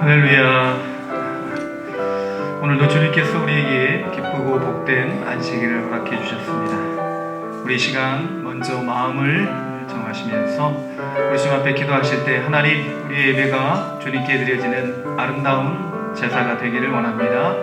할렐루야. 오늘도 주님께서 우리에게 기쁘고 복된 안식일을 허락해 주셨습니다. 우리 시간 먼저 마음을 정하시면서 우리 주님 앞에 기도하실 때 하나님, 우리의 예배가 주님께 드려지는 아름다운 제사가 되기를 원합니다.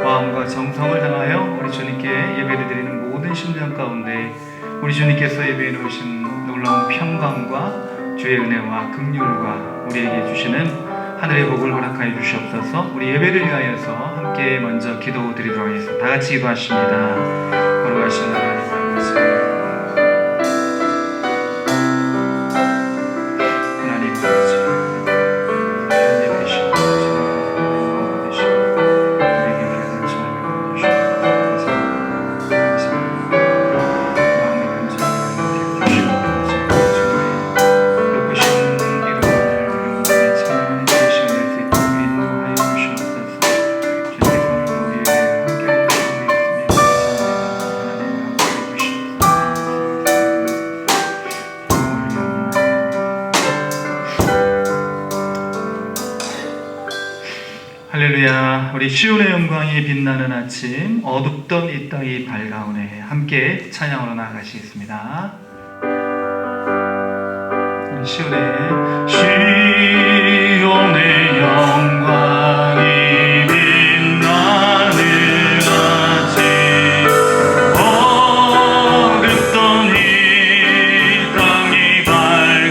마음과 정성을 다하여 우리 주님께 예배를 드리는 모든 심령 가운데 우리 주님께서 예배해 놓으신 놀라운 평강과 주의 은혜와 긍휼과 우리에게 주시는 하늘의 복을 허락하여 주시옵소서. 우리 예배를 위하여서 함께 먼저 기도드리도록 하겠습니다. 다 같이 기도하십니다. 걸어가신 하나님 아버지, 하나님 아버지, 현재 되시고 지금 되시고 우리에게 귀한 시간을 주시옵소서. 감사합니다. 마음의 감사를 이렇게 주시고 높으신 이름을 찬양하는 할렐루야. 우리 시온의 영광이 빛나는 아침, 어둡던 이 땅이 밝아오네. 함께 찬양으로 나아가시겠습니다. 시온의 영광이 빛나는 아침, 어둡던 이 땅이 밝아오네.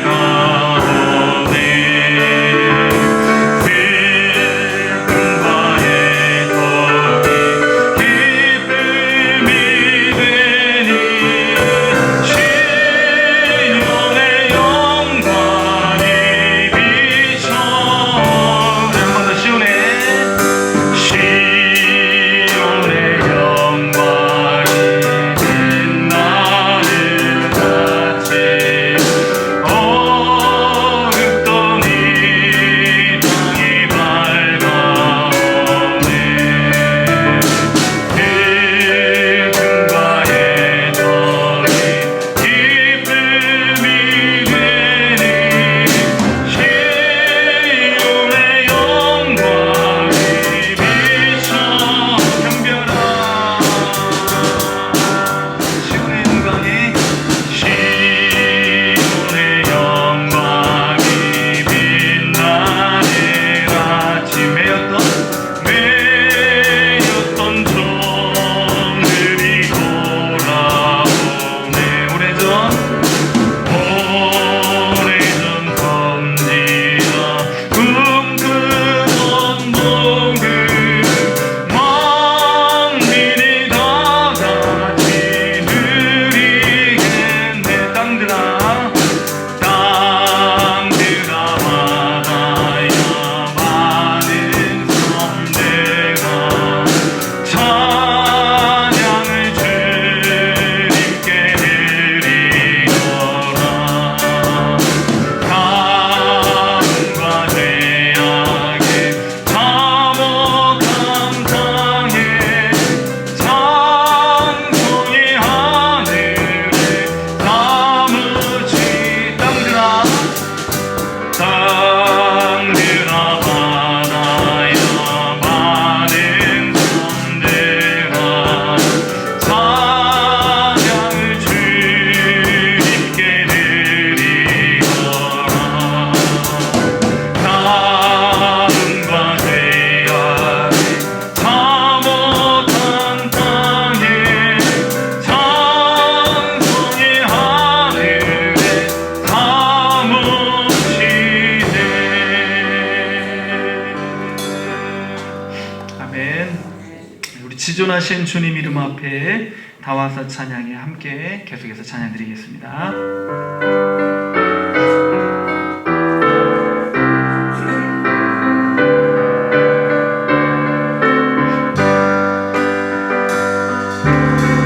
지존하신 주님 이름 앞에 다 와서 찬양에 함께 계속해서 찬양 드리겠습니다.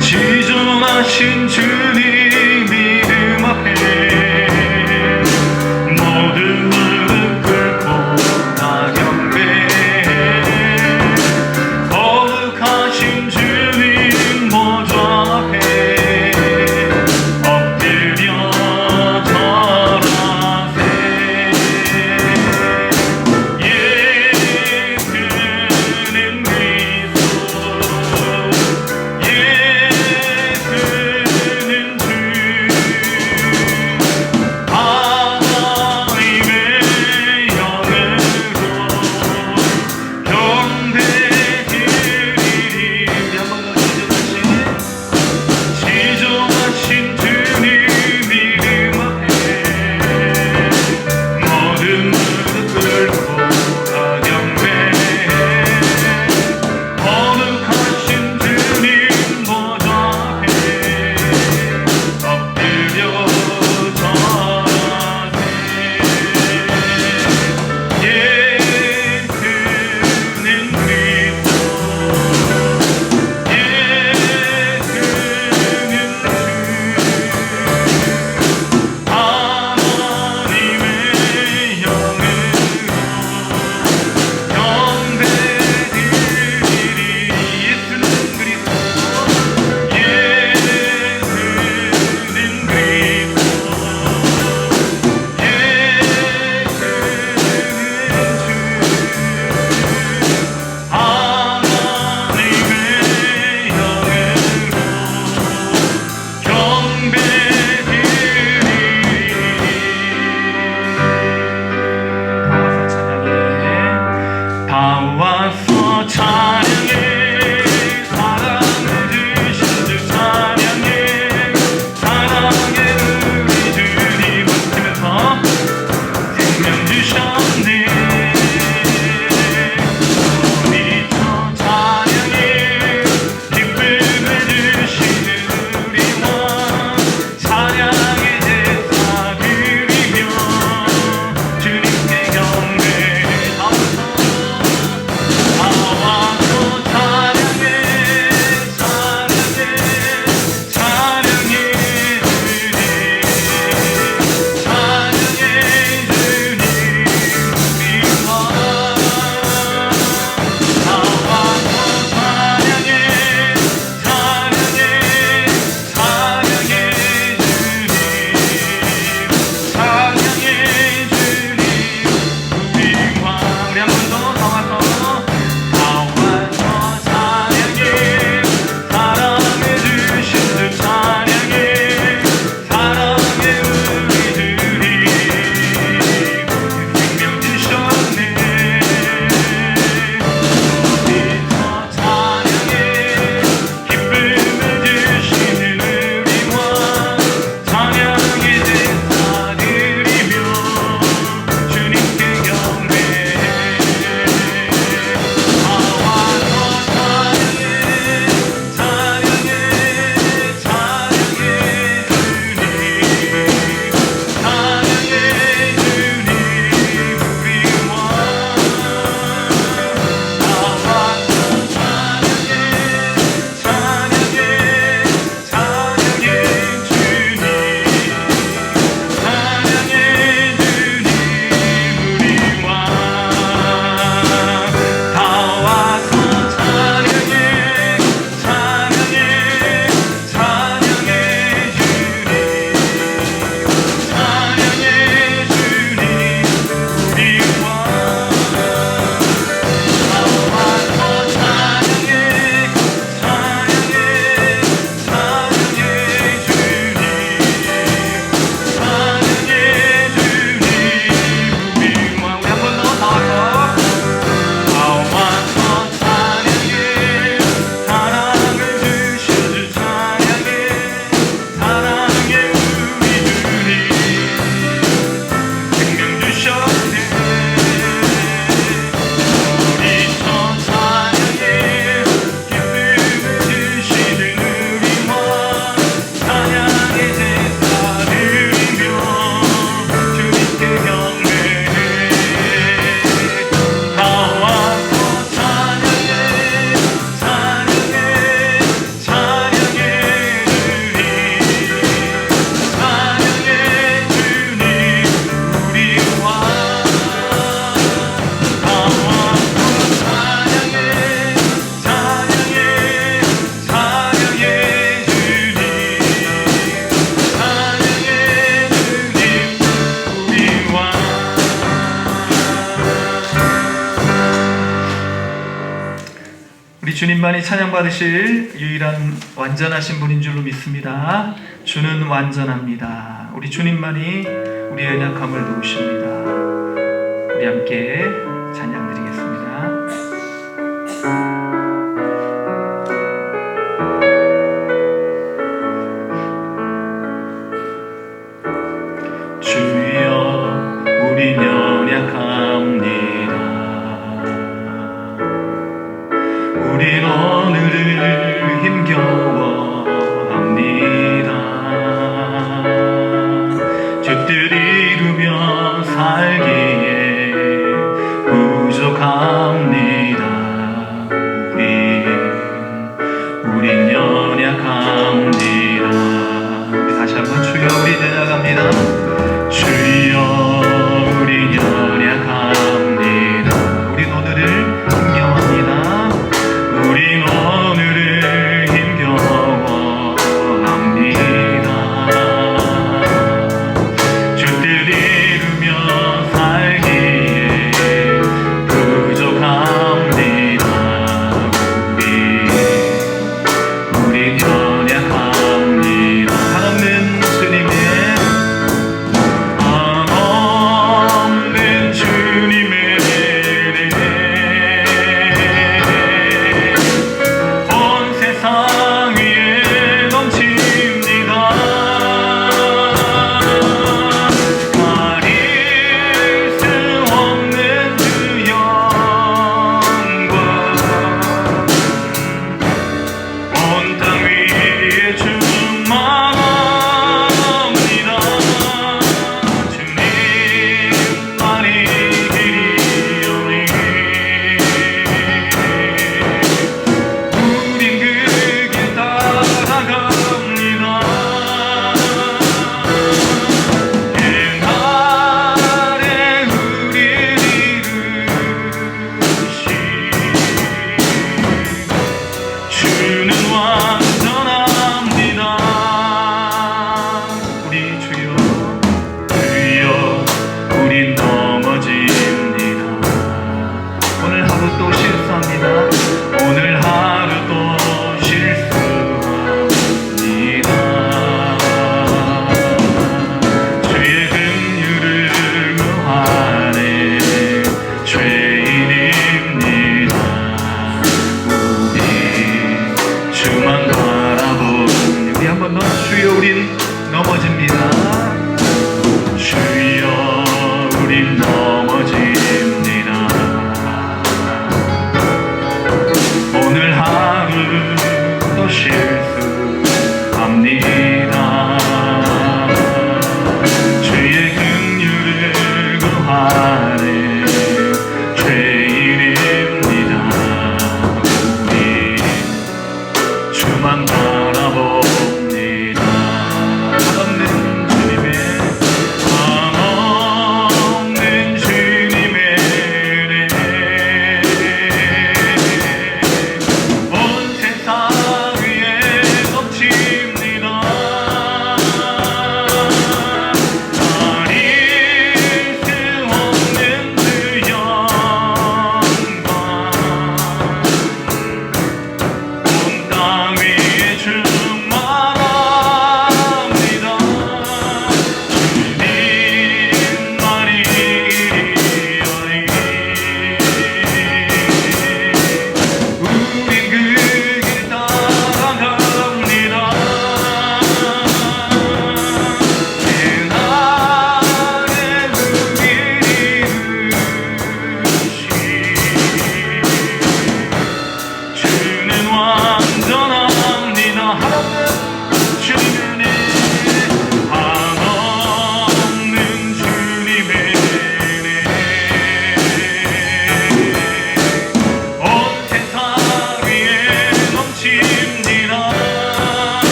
지존하신 주님 이름 앞에 모든 무릎 꿇고 나 경배해. 거룩하신 주님 보좌 앞에 엎드려 우리 주님만이 찬양받으실 유일한 완전하신 분인 줄로 믿습니다. 주는 완전합니다. 우리 주님만이 우리의 연약함을 도우십니다. 우리 함께 찬양 드리겠습니다. 주여 우리 연약합니다. 우린 오늘을 힘겨워합니다. 주 뜻 이루며 살기에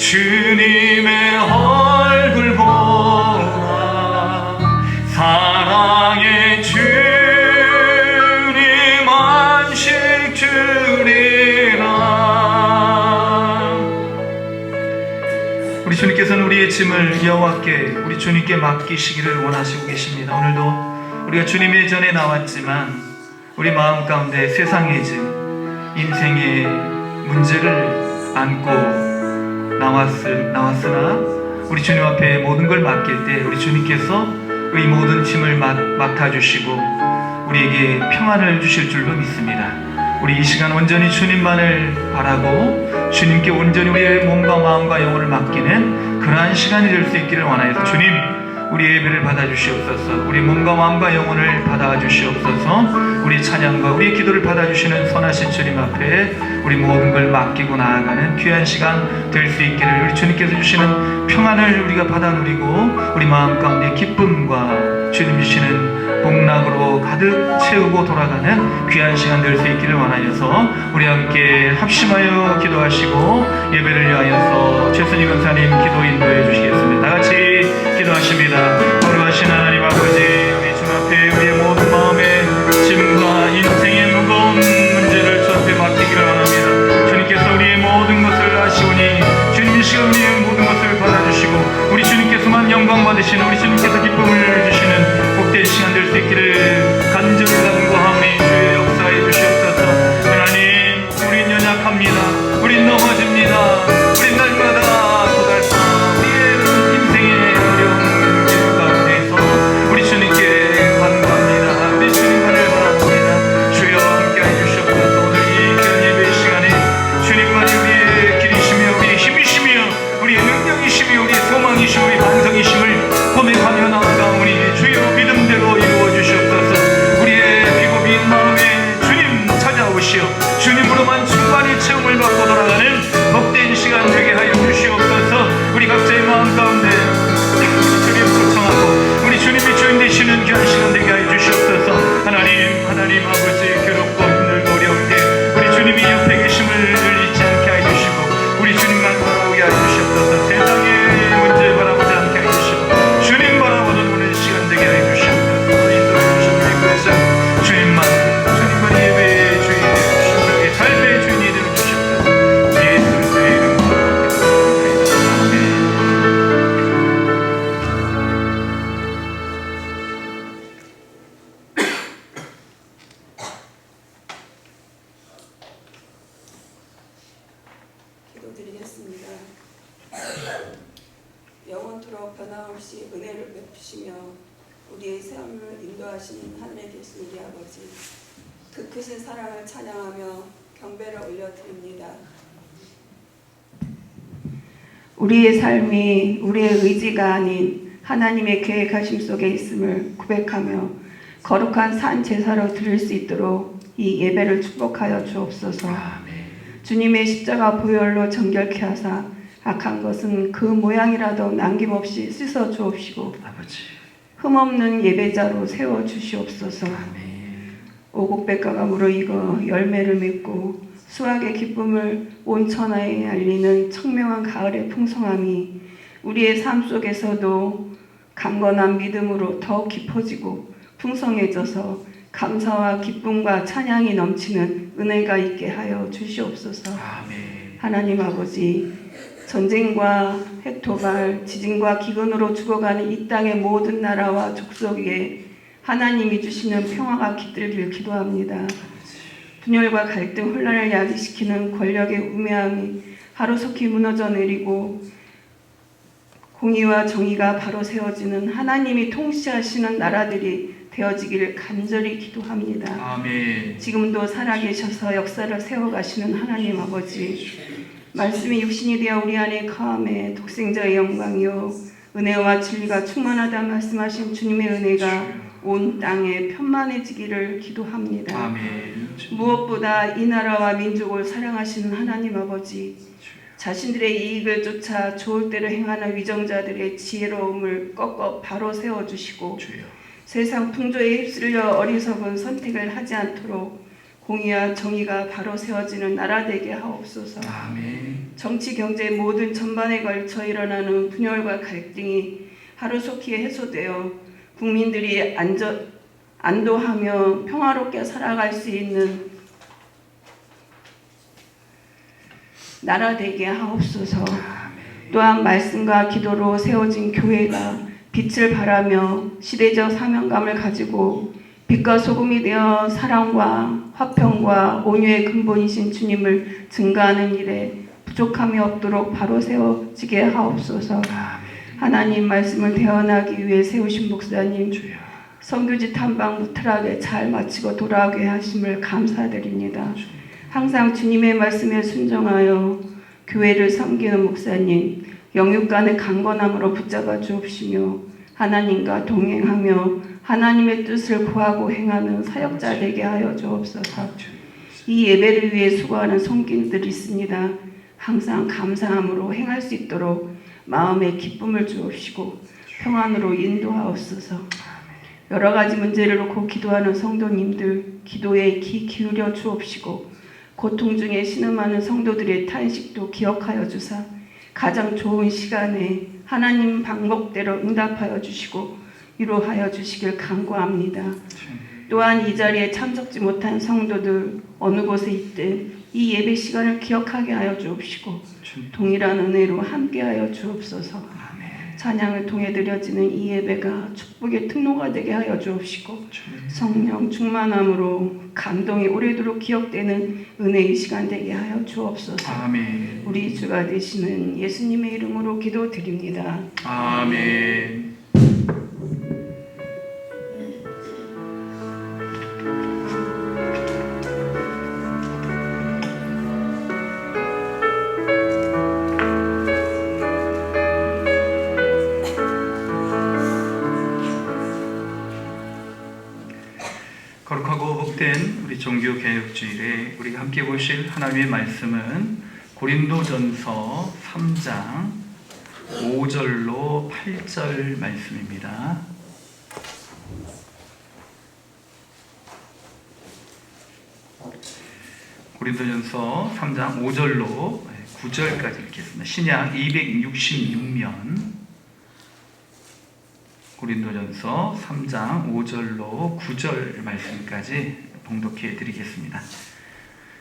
주님의 얼굴 보라 사랑의 주님 안식 주리라. 우리 주님께서는 우리의 짐을 여호와께 우리 주님께 맡기시기를 원하시고 계십니다. 오늘도 우리가 주님의 전에 나왔지만 우리 마음 가운데 세상의 짐, 인생의 문제를 안고 나왔으나 우리 주님 앞에 모든 걸 맡길 때 우리 주님께서 이 모든 짐을 맡아주시고 우리에게 평안을 주실 줄로 믿습니다. 우리 이 시간 온전히 주님만을 바라고 주님께 온전히 우리의 몸과 마음과 영혼을 맡기는 그러한 시간이 될 수 있기를 원하여서 주님 우리 예배를 받아주시옵소서. 우리 몸과 마음과 영혼을 받아주시옵소서. 우리 찬양과 우리 기도를 받아주시는 선하신 주님 앞에 우리 모든 걸 맡기고 나아가는 귀한 시간 될 수 있기를 우리 주님께서 주시는 평안을 우리가 받아 누리고 우리 마음 가운데 기쁨과 주님 주시는 복락으로 가득 채우고 돌아가는 귀한 시간 될 수 있기를 원하여서 우리 함께 합심하여 기도하시고 예배를 위하여서 최순희 권사님 기도 인도해 주시겠습니다. 다같이 기도하십니다. 거룩하신 하나님 아버지, 우리 주 앞에 우리의 모든 마음의 짐과 인생의 무거운 문제를 주 앞에 맡기기를 원합니다. 주님께서 우리의 모든 것을 아시오니 주님 이 시간 우리의 모든 것을 받아주시고 우리 주님께서만 영광 받으시는 우리 주님께서 기쁨을 주시는 복된 시간 될 수 있기를 간절히 간구하오니 주의 역사해 주시옵소서. 하나님, 우린 연약합니다. 우린 넘어집니다. 우린 날마다 고달파 우리의 인생의 어려운 길 가운데서 우리 주님께 간구합니다. 우리 주님만을 바라봅니다. 주여 함께해 주시옵소서. 오늘 이 귀한 예배 시간에 주님만이 우리의 길이시며 우리의 힘이시며 우리의 능력이시며 우리의 소망이시며 우리의 반성이심을 고백하며 나아가오니 주여 믿음대로 이루어 주시옵소서. 우리의 비고민 마음에 주님 찾아오시어 주님으로만 충만히 체험을 받고 돌아가는 복된 시간 되게 하여 주시옵소서. 우리 각자의 마음 가운데 주님 초청하고 우리 주님이 주인 되시는 귀한 시간 되게 하여 주시옵소서. 하나님 아버지, 괴롭고 힘들고 어려울 때 우리 주님이 옆에 계심을 잊지 않게 하여 주시고 우리 주님만 바라보게 하여 주시옵소서. 세상의 문제 바라보지 않게 하여 주시고 주님 바라보는 오늘 시간 되게 하여 주시옵소서. 인도해 주시옵소서. 그래서 주님만 예배의 주인이 되어 주시고 우리 삶의 주인이 되어 주시옵소서. 예수 그리스도의 이름으로 기도드립니다. 아멘. 기도드리겠습니다. 영원토록 변함없이 은혜를 베푸시며 우리의 삶을 인도하시는 하늘에 계신 우리 아버지, 그 크신 사랑을 찬양하며 경배를 올려드립니다. 우리의 삶이 우리의 의지가 아닌 하나님의 계획하심 속에 있음을 고백하며 거룩한 산 제사로 드릴 수 있도록 이 예배를 축복하여 주옵소서. 주님의 십자가 보혈로 정결케 하사 악한 것은 그 모양이라도 남김없이 씻어 주옵시고 흠없는 예배자로 세워 주시옵소서. 오곡백과가 무르익어 열매를 맺고 수확의 기쁨을 온 천하에 알리는 청명한 가을의 풍성함이 우리의 삶 속에서도 강건한 믿음으로 더욱 깊어지고 풍성해져서 감사와 기쁨과 찬양이 넘치는 은혜가 있게 하여 주시옵소서. 하나님 아버지, 전쟁과 핵도발, 지진과 기근으로 죽어가는 이 땅의 모든 나라와 족속 위에 하나님이 주시는 평화가 깃들길 기도합니다. 분열과 갈등, 혼란을 야기시키는 권력의 우매함이 하루속히 무너져 내리고 공의와 정의가 바로 세워지는 하나님이 통치하시는 나라들이 되어지기를 간절히 기도합니다. 아멘. 지금도 살아계셔서 역사를 세워가시는 하나님 아버지, 말씀이 육신이 되어 우리 안에 거함에 독생자의 영광이요 은혜와 진리가 충만하다 말씀하신 주님의 은혜가 온 땅에 편만해지기를 기도합니다. 아멘. 무엇보다 이 나라와 민족을 사랑하시는 하나님 아버지, 자신들의 이익을 쫓아 좋을 대로 행하는 위정자들의 지혜로움을 꺾어 바로 세워주시고 세상 풍조에 휩쓸려 어리석은 선택을 하지 않도록 공의와 정의가 바로 세워지는 나라 되게 하옵소서. 아멘. 정치, 경제 모든 전반에 걸쳐 일어나는 분열과 갈등이 하루속히 해소되어 국민들이 안도하며 평화롭게 살아갈 수 있는 나라 되게 하옵소서. 또한 말씀과 기도로 세워진 교회가 빛을 발하며 시대적 사명감을 가지고 빛과 소금이 되어 사랑과 화평과 온유의 근본이신 주님을 증거하는 일에 부족함이 없도록 바로 세워지게 하옵소서. 하나님 말씀을 대언하기 위해 세우신 목사님, 선교지 탐방 무탈하게 잘 마치고 돌아오게 하심을 감사드립니다. 항상 주님의 말씀에 순종하여 교회를 섬기는 목사님, 영육간의 강건함으로 붙잡아 주옵시며 하나님과 동행하며 하나님의 뜻을 구하고 행하는 사역자 되게 하여 주옵소서. 이 예배를 위해 수고하는 성도들이 있습니다. 항상 감사함으로 행할 수 있도록 마음에 기쁨을 주옵시고 평안으로 인도하옵소서. 여러 가지 문제를 놓고 기도하는 성도님들 기도에 귀 기울여 주옵시고 고통 중에 신음하는 성도들의 탄식도 기억하여 주사 가장 좋은 시간에 하나님 방법대로 응답하여 주시고 위로하여 주시길 간구합니다. 또한 이 자리에 참석지 못한 성도들 어느 곳에 있든 이 예배 시간을 기억하게 하여 주옵시고 동일한 은혜로 함께하여 주옵소서. 찬양을 통해 드려지는 이 예배가 축복의 특로가 되게 하여 주옵시고 성령 충만함으로 감동이 오래도록 기억되는 은혜의 시간 되게 하여 주옵소서. 아멘. 우리 주가 되시는 예수님의 이름으로 기도드립니다. 아멘. 거룩하고 복된 우리 종교개혁주일에 우리가 함께 보실 하나님의 말씀은 고린도전서 3장 5절로 8절 말씀입니다. 고린도전서 3장 5절로 9절까지 읽겠습니다. 신약 266면 고린도전서 3장 5절로 9절 말씀까지 봉독해 드리겠습니다.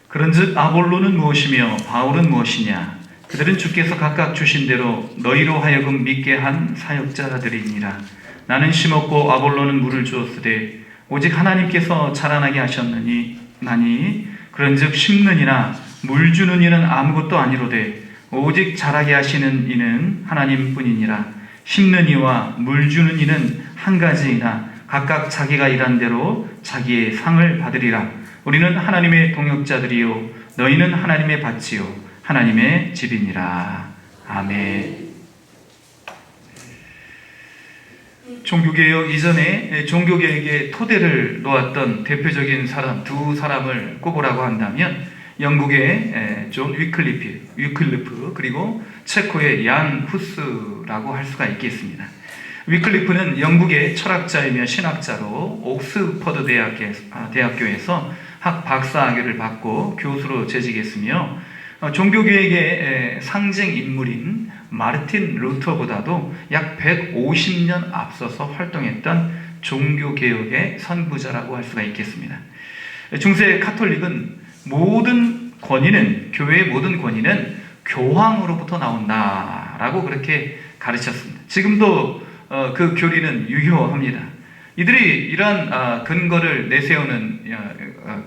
그런즉 아볼로는 무엇이며 바울은 무엇이냐? 그들은 주께서 각각 주신 대로 너희로 하여금 믿게 한 사역자들이니라. 나는 심었고 아볼로는 물을 주었으되 오직 하나님께서 자라나게 하셨느니 나니 그런즉 심는 이나 물 주는 이는 아무것도 아니로되 오직 자라게 하시는 이는 하나님뿐이니라. 심는 이와 물 주는 이는 한 가지이나 각각 자기가 일한 대로 자기의 상을 받으리라. 우리는 하나님의 동역자들이요 너희는 하나님의 밭이요 하나님의 집이니라. 아멘. 종교개혁 이전에 종교개혁의 토대를 놓았던 대표적인 사람 두 사람을 꼽으라고 한다면 영국의 존 위클리프 그리고 체코의 얀 후스라고 할 수가 있겠습니다. 위클리프는 영국의 철학자이며 신학자로 옥스퍼드 대학교에서 학 박사학위를 받고 교수로 재직했으며 종교개혁의 상징 인물인 마르틴 루터보다도 약 150년 앞서서 활동했던 종교개혁의 선구자라고 할 수가 있겠습니다. 중세 카톨릭은 교회의 모든 권위는 교황으로부터 나온다라고 그렇게 가르쳤습니다. 지금도 그 교리는 유효합니다. 이들이 이러한 근거를 내세우는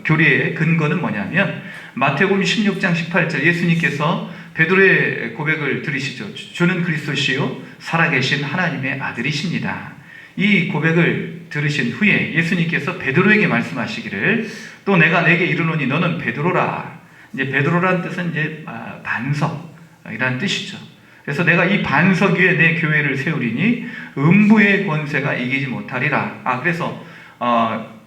교리의 근거는 뭐냐면 마태복음 16장 18절 예수님께서 베드로의 고백을 들으시죠. 주는 그리스도시요 살아계신 하나님의 아들이십니다. 이 고백을 들으신 후에 예수님께서 베드로에게 말씀하시기를 또 내가 내게 이르노니 너는 베드로라. 이제 베드로란 뜻은 이제 반석이라는 뜻이죠. 그래서 내가 이 반석 위에 내 교회를 세우리니 음부의 권세가 이기지 못하리라. 그래서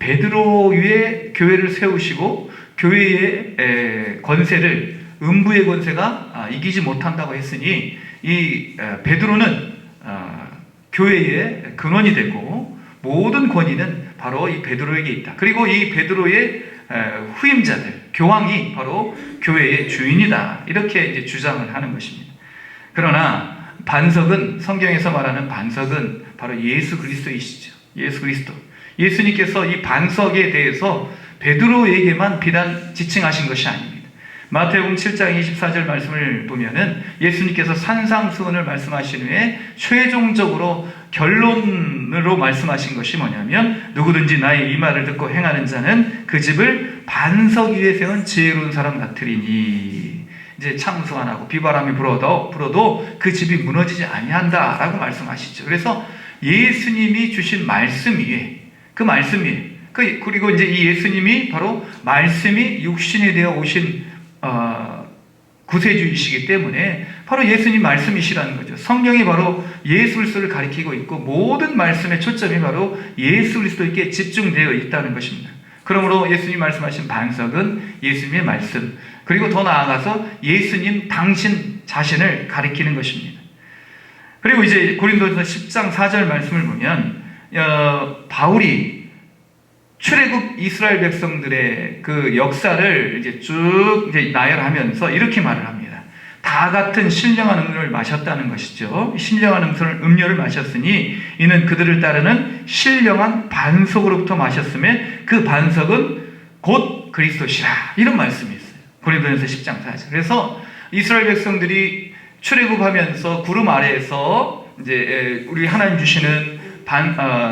베드로 위에 교회를 세우시고 교회의 권세를 음부의 권세가 이기지 못한다고 했으니 이 베드로는 교회의 근원이 되고 모든 권위는 바로 이 베드로에게 있다. 그리고 이 베드로의 후임자들, 교황이 바로 교회의 주인이다. 이렇게 이제 주장을 하는 것입니다. 그러나 반석은, 성경에서 말하는 반석은 바로 예수 그리스도이시죠. 예수 그리스도. 예수님께서 이 반석에 대해서 베드로에게만 비단 지칭하신 것이 아닙니다. 마태복음 7장 24절 말씀을 보면은 예수님께서 산상수훈을 말씀하신 후에 최종적으로 결론으로 말씀하신 것이 뭐냐면, 누구든지 나의 이 말을 듣고 행하는 자는 그 집을 반석 위에 세운 지혜로운 사람 같으리니, 이제 창수 안 하고 비바람이 불어도 그 집이 무너지지 아니한다라고 말씀하시죠. 그래서 예수님이 주신 말씀 위에, 그 말씀 위에, 그리고 이제 이 예수님이 바로 말씀이 육신이 되어 오신 구세주이시기 때문에 바로 예수님 말씀이시라는 거죠. 성경이 바로 예수 그리스도를 가리키고 있고 모든 말씀의 초점이 바로 예수 그리스도에게 집중되어 있다는 것입니다. 그러므로 예수님 말씀하신 반석은 예수님의 말씀, 그리고 더 나아가서 예수님 당신 자신을 가리키는 것입니다. 그리고 이제 고린도전서 10장 4절 말씀을 보면 바울이 출애굽 이스라엘 백성들의 그 역사를 이제 쭉 이제 나열하면서 이렇게 말을 합니다. 다 같은 신령한 음료를 마셨다는 것이죠. 신령한 음료를 마셨으니 이는 그들을 따르는 신령한 반석으로부터 마셨음에 그 반석은 곧 그리스도시라. 이런 말씀이 있어요. 고린도전서 10장 4절. 그래서 이스라엘 백성들이 출애굽하면서 구름 아래에서 이제 우리 하나님 주시는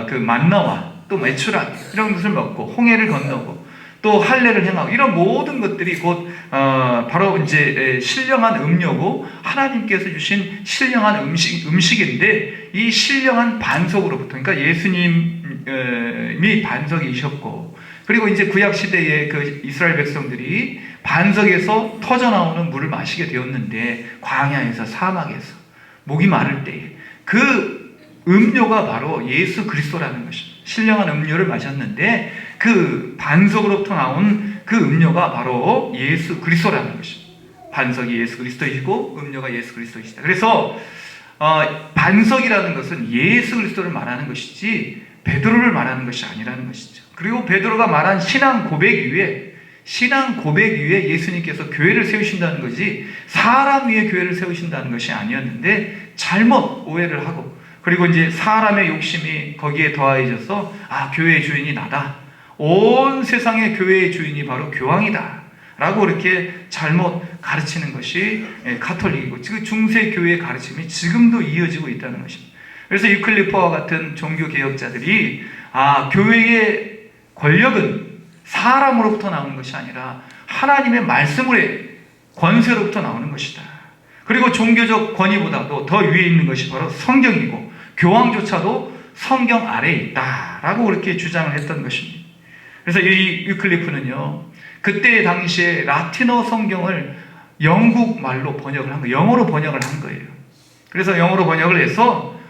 그 만나와 또 메추라 이런 것을 먹고 홍해를 건너고 또 할례를 행하고 이런 모든 것들이 곧 바로 이제 신령한 음료고 하나님께서 주신 신령한 음식인데, 이 신령한 반석으로부터, 그러니까 예수님이 반석이셨고, 그리고 이제 구약 시대에 그 이스라엘 백성들이 반석에서 터져 나오는 물을 마시게 되었는데, 광야에서 사막에서 목이 마를 때에 그 음료가 바로 예수 그리스도라는 것입니다. 신령한 음료를 마셨는데 그 반석으로부터 나온 그 음료가 바로 예수 그리스도라는 것입니다. 반석이 예수 그리스도이시고 음료가 예수 그리스도이시다. 그래서 반석이라는 것은 예수 그리스도를 말하는 것이지 베드로를 말하는 것이 아니라는 것이죠. 그리고 베드로가 말한 신앙 고백 위에 예수님께서 교회를 세우신다는 것이 사람 위에 교회를 세우신다는 것이 아니었는데, 잘못 오해를 하고, 그리고 이제 사람의 욕심이 거기에 더해져서 교회의 주인이 나다, 온 세상의 교회의 주인이 바로 교황이다 라고 이렇게 잘못 가르치는 것이 가톨릭이고, 그 중세 교회의 가르침이 지금도 이어지고 있다는 것입니다. 그래서 유클리프와 같은 종교개혁자들이 교회의 권력은 사람으로부터 나오는 것이 아니라 하나님의 말씀으로의 권세로부터 나오는 것이다. 그리고 종교적 권위보다도 더 위에 있는 것이 바로 성경이고, 교황조차도 성경 아래에 있다라고 그렇게 주장을 했던 것입니다. 그래서 이 유클리프는요, 그때 당시에 라틴어 성경을 영국 말로 번역을 한 거예요. 영어로 번역을 한 거예요. 그래서 영어로 번역을 해서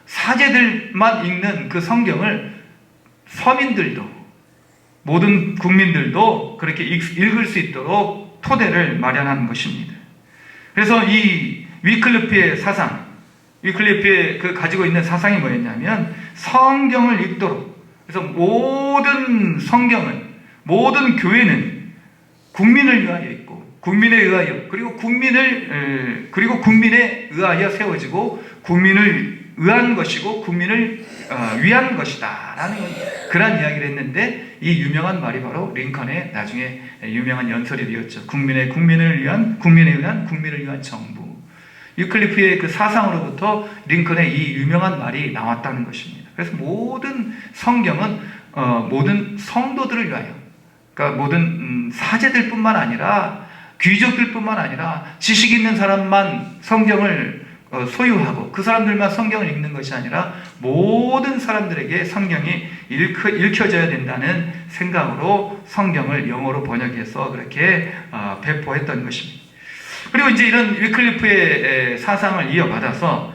사제들만 읽는 그 성경을 서민들도, 모든 국민들도 그렇게 읽을 수 있도록 토대를 마련한 것입니다. 그래서 이 위클리프의 사상, 위클리프의 가지고 있는 사상이 뭐였냐면, 성경을 읽도록, 그래서 모든 성경은, 모든 교회는 국민을 위하여 있고, 국민에 의하여, 그리고 국민에 의하여 세워지고, 국민을 의한 것이고 국민을 위한 것이다 라는 그런 이야기를 했는데, 이 유명한 말이 바로 링컨의 나중에 유명한 연설이 되었죠. 국민에 의한 국민을 위한 정부. 유클리프의 그 사상으로부터 링컨의 이 유명한 말이 나왔다는 것입니다. 그래서 모든 성경은 모든 성도들을 위하여, 그러니까 모든 사제들뿐만 아니라 귀족들뿐만 아니라 지식 있는 사람만 성경을 소유하고 그 사람들만 성경을 읽는 것이 아니라 모든 사람들에게 성경이 읽혀져야 된다는 생각으로 성경을 영어로 번역해서 그렇게 배포했던 것입니다. 그리고 이제 이런 위클리프의 사상을 이어받아서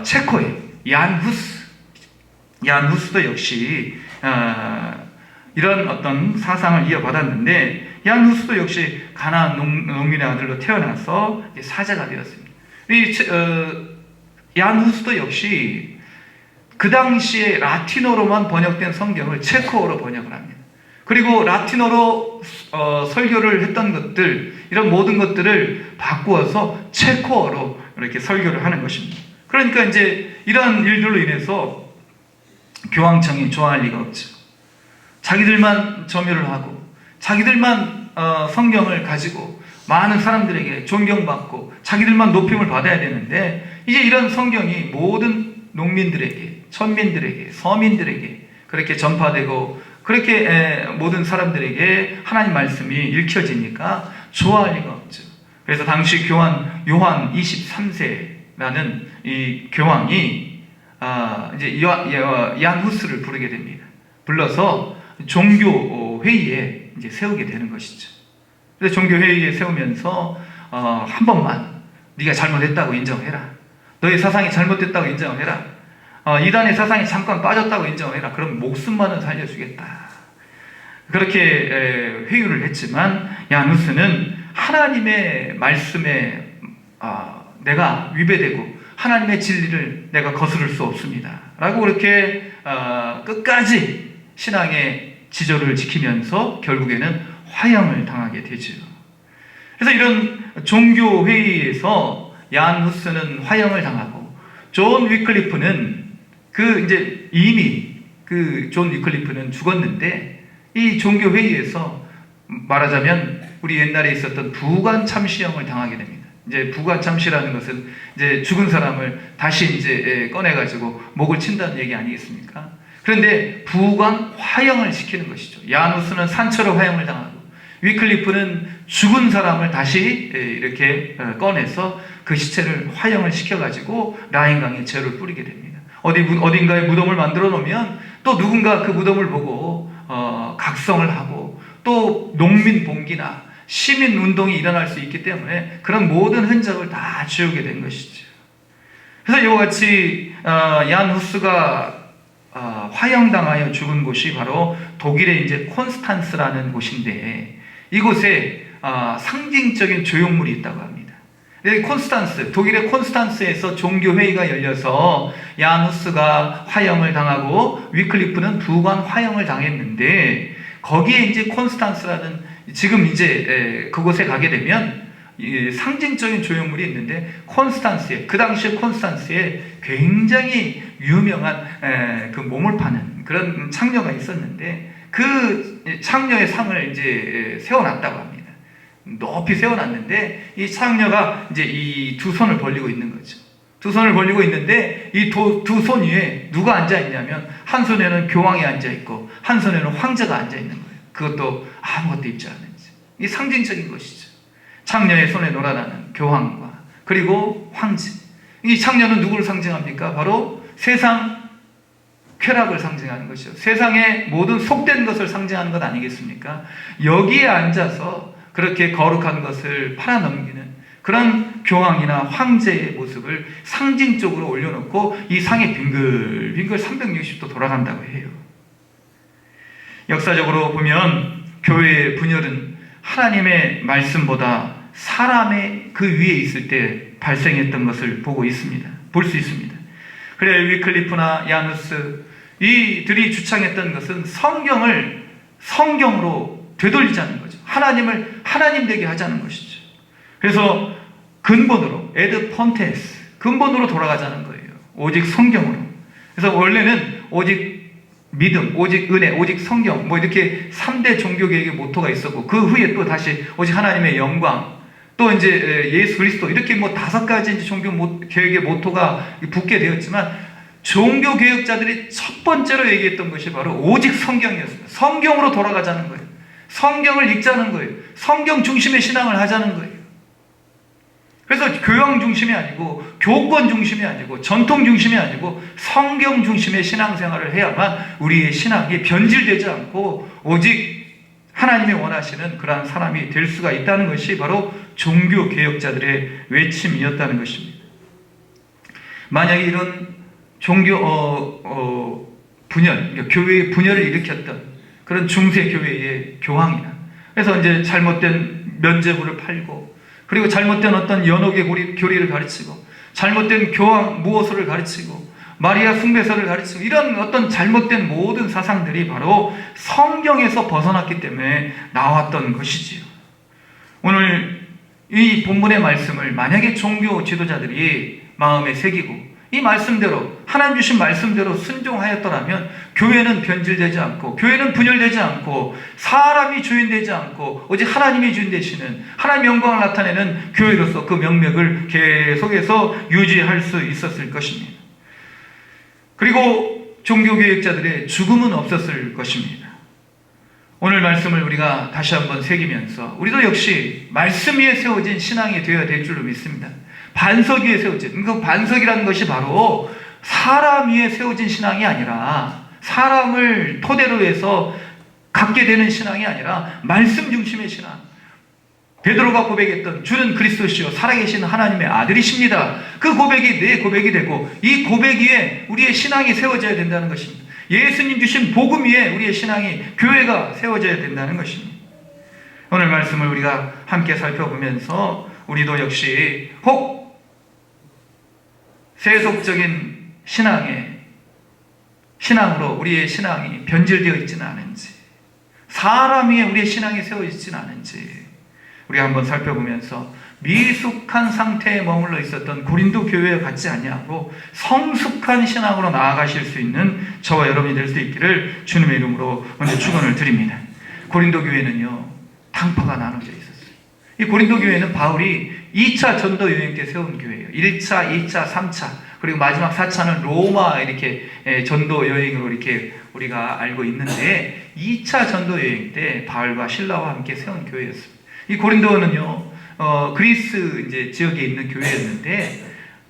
체코의 얀 후스도 역시 이런 어떤 사상을 이어받았는데, 얀 후스도 역시 가나안 농민의 아들로 태어나서 사제가 되었습니다. 얀 후스도 역시 그 당시에 라틴어로만 번역된 성경을 체코어로 번역을 합니다. 그리고 라틴어로 설교를 했던 것들, 이런 모든 것들을 바꾸어서 체코어로 이렇게 설교를 하는 것입니다. 그러니까 이제 이러한 일들로 인해서 교황청이 좋아할 리가 없죠. 자기들만 점유를 하고 자기들만 성경을 가지고 많은 사람들에게 존경받고 자기들만 높임을 받아야 되는데, 이제 이런 성경이 모든 농민들에게, 천민들에게, 서민들에게 그렇게 전파되고 그렇게 모든 사람들에게 하나님 말씀이 읽혀지니까 좋아할 리가 없죠. 그래서 당시 교황 요한 23세라는 이 교황이 이제 얀 후스를 부르게 됩니다. 불러서 종교 회의에 이제 세우게 되는 것이죠. 그래서 종교 회의에 세우면서 한 번만 네가 잘못했다고 인정해라. 너의 사상이 잘못됐다고 인정을 해라. 이단의 사상이 잠깐 빠졌다고 인정을 해라. 그럼 목숨만은 살려주겠다. 그렇게 회유를 했지만 얀 후스는 하나님의 말씀에 내가 위배되고 하나님의 진리를 내가 거스를 수 없습니다 라고 그렇게 끝까지 신앙의 지조를 지키면서 결국에는 화형을 당하게 되죠. 그래서 이런 종교 회의에서 얀 후스는 화형을 당하고, 존 위클리프는 이미 존 위클리프는 죽었는데, 이 종교 회의에서 말하자면 우리 옛날에 있었던 부관 참시형을 당하게 됩니다. 이제 부관 참시라는 것은 이제 죽은 사람을 다시 이제 꺼내가지고 목을 친다는 얘기 아니겠습니까? 그런데 부관 화형을 시키는 것이죠. 얀 후스는 산처럼 화형을 당하고, 위클리프는 죽은 사람을 다시 이렇게 꺼내서 그 시체를 화형을 시켜가지고 라인강에 죄를 뿌리게 됩니다. 어딘가에 무덤을 만들어 놓으면 또 누군가 그 무덤을 보고 각성을 하고 또 농민 봉기나 시민 운동이 일어날 수 있기 때문에 그런 모든 흔적을 다 지우게 된 것이죠. 그래서 이와 같이 얀 후스가 화형당하여 죽은 곳이 바로 독일의 이제 콘스탄스라는 곳인데, 이곳에 상징적인 조형물이 있다고 합니다. 콘스탄스, 독일의 콘스탄스에서 종교회의가 열려서 얀 후스가 화형을 당하고 위클리프는 부관 화형을 당했는데, 거기에 이제 콘스탄스라는, 지금 이제 그곳에 가게 되면 상징적인 조형물이 있는데, 그 당시에 콘스탄스에 굉장히 유명한 그 몸을 파는 그런 창녀가 있었는데, 그 창녀의 상을 이제 세워놨다고 합니다. 높이 세워놨는데 이 창녀가 이제 이 두 손을 벌리고 있는 거죠. 두 손을 벌리고 있는데 이 두 손 위에 누가 앉아 있냐면, 한 손에는 교황이 앉아 있고 한 손에는 황제가 앉아 있는 거예요. 그것도 아무것도 입지 않은 채. 이게 상징적인 것이죠. 창녀의 손에 놀아나는 교황과 그리고 황제. 이 창녀는 누구를 상징합니까? 바로 세상 쾌락을 상징하는 것이죠. 세상의 모든 속된 것을 상징하는 것 아니겠습니까? 여기에 앉아서 그렇게 거룩한 것을 팔아넘기는 그런 교황이나 황제의 모습을 상징적으로 올려놓고 이 상이 빙글빙글 360도 돌아간다고 해요. 역사적으로 보면 교회의 분열은 하나님의 말씀보다 사람의 그 위에 있을 때 발생했던 것을 볼 수 있습니다. 그래 위클리프나 얀 후스 이들이 주창했던 것은 성경을 성경으로 되돌리자는 거죠. 하나님을 하나님 되게 하자는 것이죠. 그래서 근본으로 에드 폰테스, 근본으로 돌아가자는 거예요. 오직 성경으로. 그래서 원래는 오직 믿음, 오직 은혜, 오직 성경, 뭐 이렇게 3대 종교개혁의 모토가 있었고, 그 후에 또 다시 오직 하나님의 영광, 또 이제 예수 그리스도, 이렇게 뭐 5가지 이제 종교개혁의 모토가 붙게 되었지만, 종교개혁자들이 첫 번째로 얘기했던 것이 바로 오직 성경이었습니다. 성경으로 돌아가자는 거예요. 성경을 읽자는 거예요. 성경 중심의 신앙을 하자는 거예요. 그래서 교양 중심이 아니고 교권 중심이 아니고 전통 중심이 아니고 성경 중심의 신앙생활을 해야만 우리의 신앙이 변질되지 않고 오직 하나님이 원하시는 그러한 사람이 될 수가 있다는 것이 바로 종교개혁자들의 외침이었다는 것입니다. 만약에 이런 종교 분열, 그러니까 교회의 분열을 일으켰던 그런 중세 교회의 교황이나, 그래서 이제 잘못된 면죄부를 팔고, 그리고 잘못된 어떤 연옥의 교리를 가르치고, 잘못된 교황 무호소를 가르치고, 마리아 숭배설을 가르치고 이런 어떤 잘못된 모든 사상들이 바로 성경에서 벗어났기 때문에 나왔던 것이지요. 오늘 이 본문의 말씀을 만약에 종교 지도자들이 마음에 새기고 이 말씀대로 하나님 주신 말씀대로 순종하였더라면 교회는 변질되지 않고 교회는 분열되지 않고 사람이 주인되지 않고 오직 하나님이 주인 되시는 하나님의 영광을 나타내는 교회로서 그 명맥을 계속해서 유지할 수 있었을 것입니다. 그리고 종교개혁자들의 죽음은 없었을 것입니다. 오늘 말씀을 우리가 다시 한번 새기면서 우리도 역시 말씀 위에 세워진 신앙이 되어야 될 줄로 믿습니다. 반석 위에 세워진, 그 반석이라는 것이 바로 사람 위에 세워진 신앙이 아니라 사람을 토대로 해서 갖게 되는 신앙이 아니라 말씀 중심의 신앙. 베드로가 고백했던 주는 그리스도시요 살아계신 하나님의 아들이십니다. 그 고백이 내 고백이 되고 이 고백 위에 우리의 신앙이 세워져야 된다는 것입니다. 예수님 주신 복음 위에 우리의 신앙이 교회가 세워져야 된다는 것입니다. 오늘 말씀을 우리가 함께 살펴보면서 우리도 역시 혹 세속적인 신앙으로 우리의 신앙이 변질되어 있지는 않은지, 사람 위에 우리의 신앙이 세워져 있지는 않은지 우리가 한번 살펴보면서 미숙한 상태에 머물러 있었던 고린도 교회와 같지 아니하고 성숙한 신앙으로 나아가실 수 있는 저와 여러분이 될 수 있기를 주님의 이름으로 먼저 축원을 드립니다. 고린도 교회는요 당파가 나눠져 있었어요. 이 고린도 교회는 바울이 2차 전도 여행 때 세운 교회예요. 1차, 2차, 3차 그리고 마지막 4차는 로마 이렇게 전도 여행으로 이렇게 우리가 알고 있는데 2차 전도 여행 때 바울과 실라와 함께 세운 교회였습니다. 이 고린도는요 그리스 이제 지역에 있는 교회였는데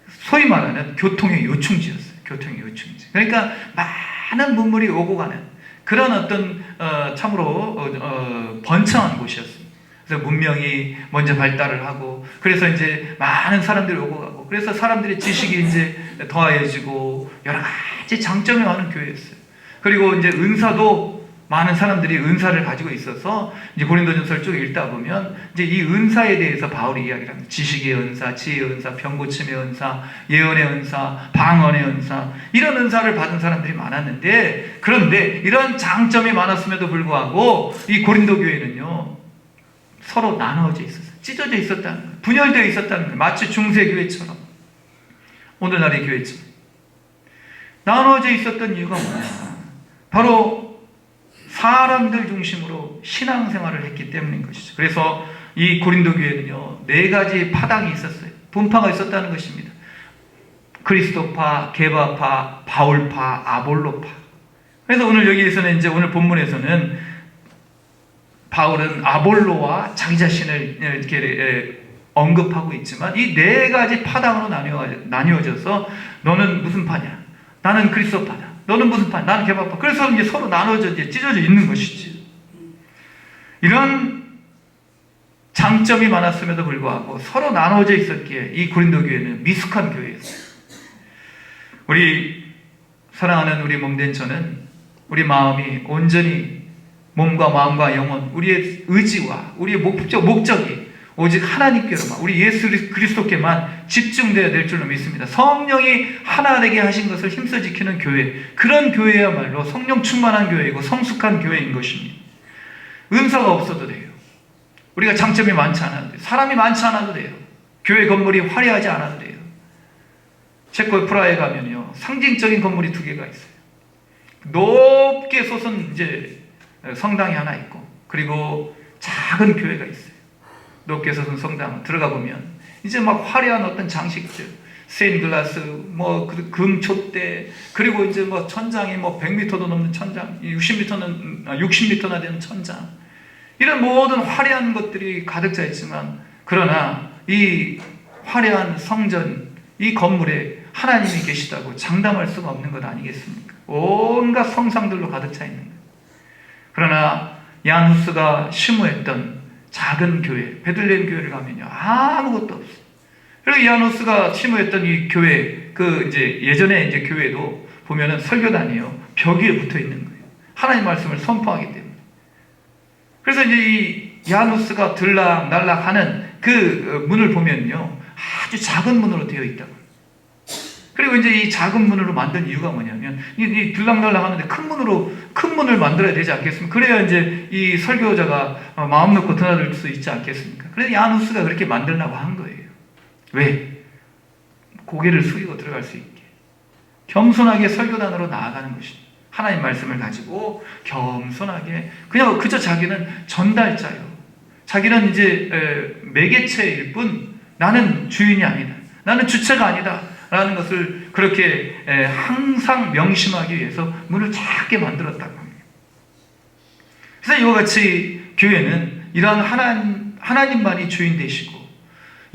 소위 말하는 교통의 요충지였어요. 교통의 요충지. 그러니까 많은 문물이 오고 가는 그런 어떤 참으로 번창한 곳이었습니다. 그래서 문명이 먼저 발달을 하고 그래서 이제 많은 사람들이 오고 가고 그래서 사람들의 지식이 이제 더해지고 여러 가지 장점이 많은 교회였어요. 그리고 이제 은사도 많은 사람들이 은사를 가지고 있어서 이제 고린도전서를 쭉 읽다 보면 이제 이 은사에 대해서 바울이 이야기를 합니다. 지식의 은사, 지혜의 은사, 병고침의 은사, 예언의 은사, 방언의 은사 이런 은사를 받은 사람들이 많았는데 그런데 이런 장점이 많았음에도 불구하고 이 고린도 교회는요 서로 나누어져 있었어요. 찢어져 있었다는 거예요. 분열되어 있었다는 거예요. 마치 중세교회처럼 오늘날의 교회처럼 나누어져 있었던 이유가 뭐냐? 바로 사람들 중심으로 신앙생활을 했기 때문인 것이죠. 그래서 이 고린도 교회는요 4가지 파당이 있었어요. 분파가 있었다는 것입니다. 그리스도파, 게바파, 바울파, 아볼로파. 그래서 오늘 여기에서는 이제 오늘 본문에서는 바울은 아볼로와 자기 자신을 이렇게 언급하고 있지만 이 4가지 파당으로 나뉘어져서 너는 무슨 파냐? 나는 그리스도파다. 너는 무슨 파? 나는 게바파. 그래서 이제 서로 나눠져 이제 찢어져 있는 것이지. 이런 장점이 많았음에도 불구하고 서로 나눠져 있었기에 이 고린도 교회는 미숙한 교회였어요. 우리 사랑하는 우리 몸된 저는 우리 마음이 온전히 몸과 마음과 영혼, 우리의 의지와 우리의 목적이 오직 하나님께로만 우리 예수 그리스도께만 집중되어야 될 줄로 믿습니다. 성령이 하나 되게 하신 것을 힘써 지키는 교회, 그런 교회야말로 성령 충만한 교회이고 성숙한 교회인 것입니다. 은사가 없어도 돼요. 우리가 장점이 많지 않아도 돼요. 사람이 많지 않아도 돼요. 교회 건물이 화려하지 않아도 돼요. 체코의 프라하에 가면요 상징적인 건물이 2개가 있어요. 높게 솟은 이제 성당이 하나 있고 그리고 작은 교회가 있어요. 높게 솟은 성당 들어가 보면 이제 막 화려한 어떤 장식들, 스테인글라스, 뭐 금촛대, 그리고 이제 뭐 천장이 뭐 100m도 넘는 천장, 60m나 되는 천장, 이런 모든 화려한 것들이 가득 차 있지만 그러나 이 화려한 성전, 이 건물에 하나님이 계시다고 장담할 수가 없는 것 아니겠습니까? 온갖 성상들로 가득 차 있는 것. 그러나 얀 후스가 심무했던 작은 교회, 베들레헴 교회를 가면요 아무것도 없어요. 그리고 야노스가 심무했던 이 교회, 그 이제 예전에 이제 교회도 보면은 설교단이요 벽 위에 붙어 있는 거예요. 하나님 말씀을 선포하기 때문에. 그래서 이제 이 야노스가 들락날락하는 그 문을 보면요 아주 작은 문으로 되어 있다고. 그리고 이제 이 작은 문으로 만든 이유가 뭐냐면 이 들락날락 하는데 큰 문을 만들어야 되지 않겠습니까? 그래야 이제 이 설교자가 마음 놓고 드나들 수 있지 않겠습니까? 그래서 야누스가 그렇게 만들려고 한 거예요. 왜? 고개를 숙이고 들어갈 수 있게 겸손하게 설교단으로 나아가는 것입니다. 하나님 말씀을 가지고 겸손하게 그냥 그저 자기는 전달자요. 자기는 이제 매개체일 뿐 나는 주인이 아니다. 나는 주체가 아니다. 라는 것을 그렇게 항상 명심하기 위해서 문을 작게 만들었다고 합니다. 그래서 이와 같이 교회는 이러한 하나님만이 주인 되시고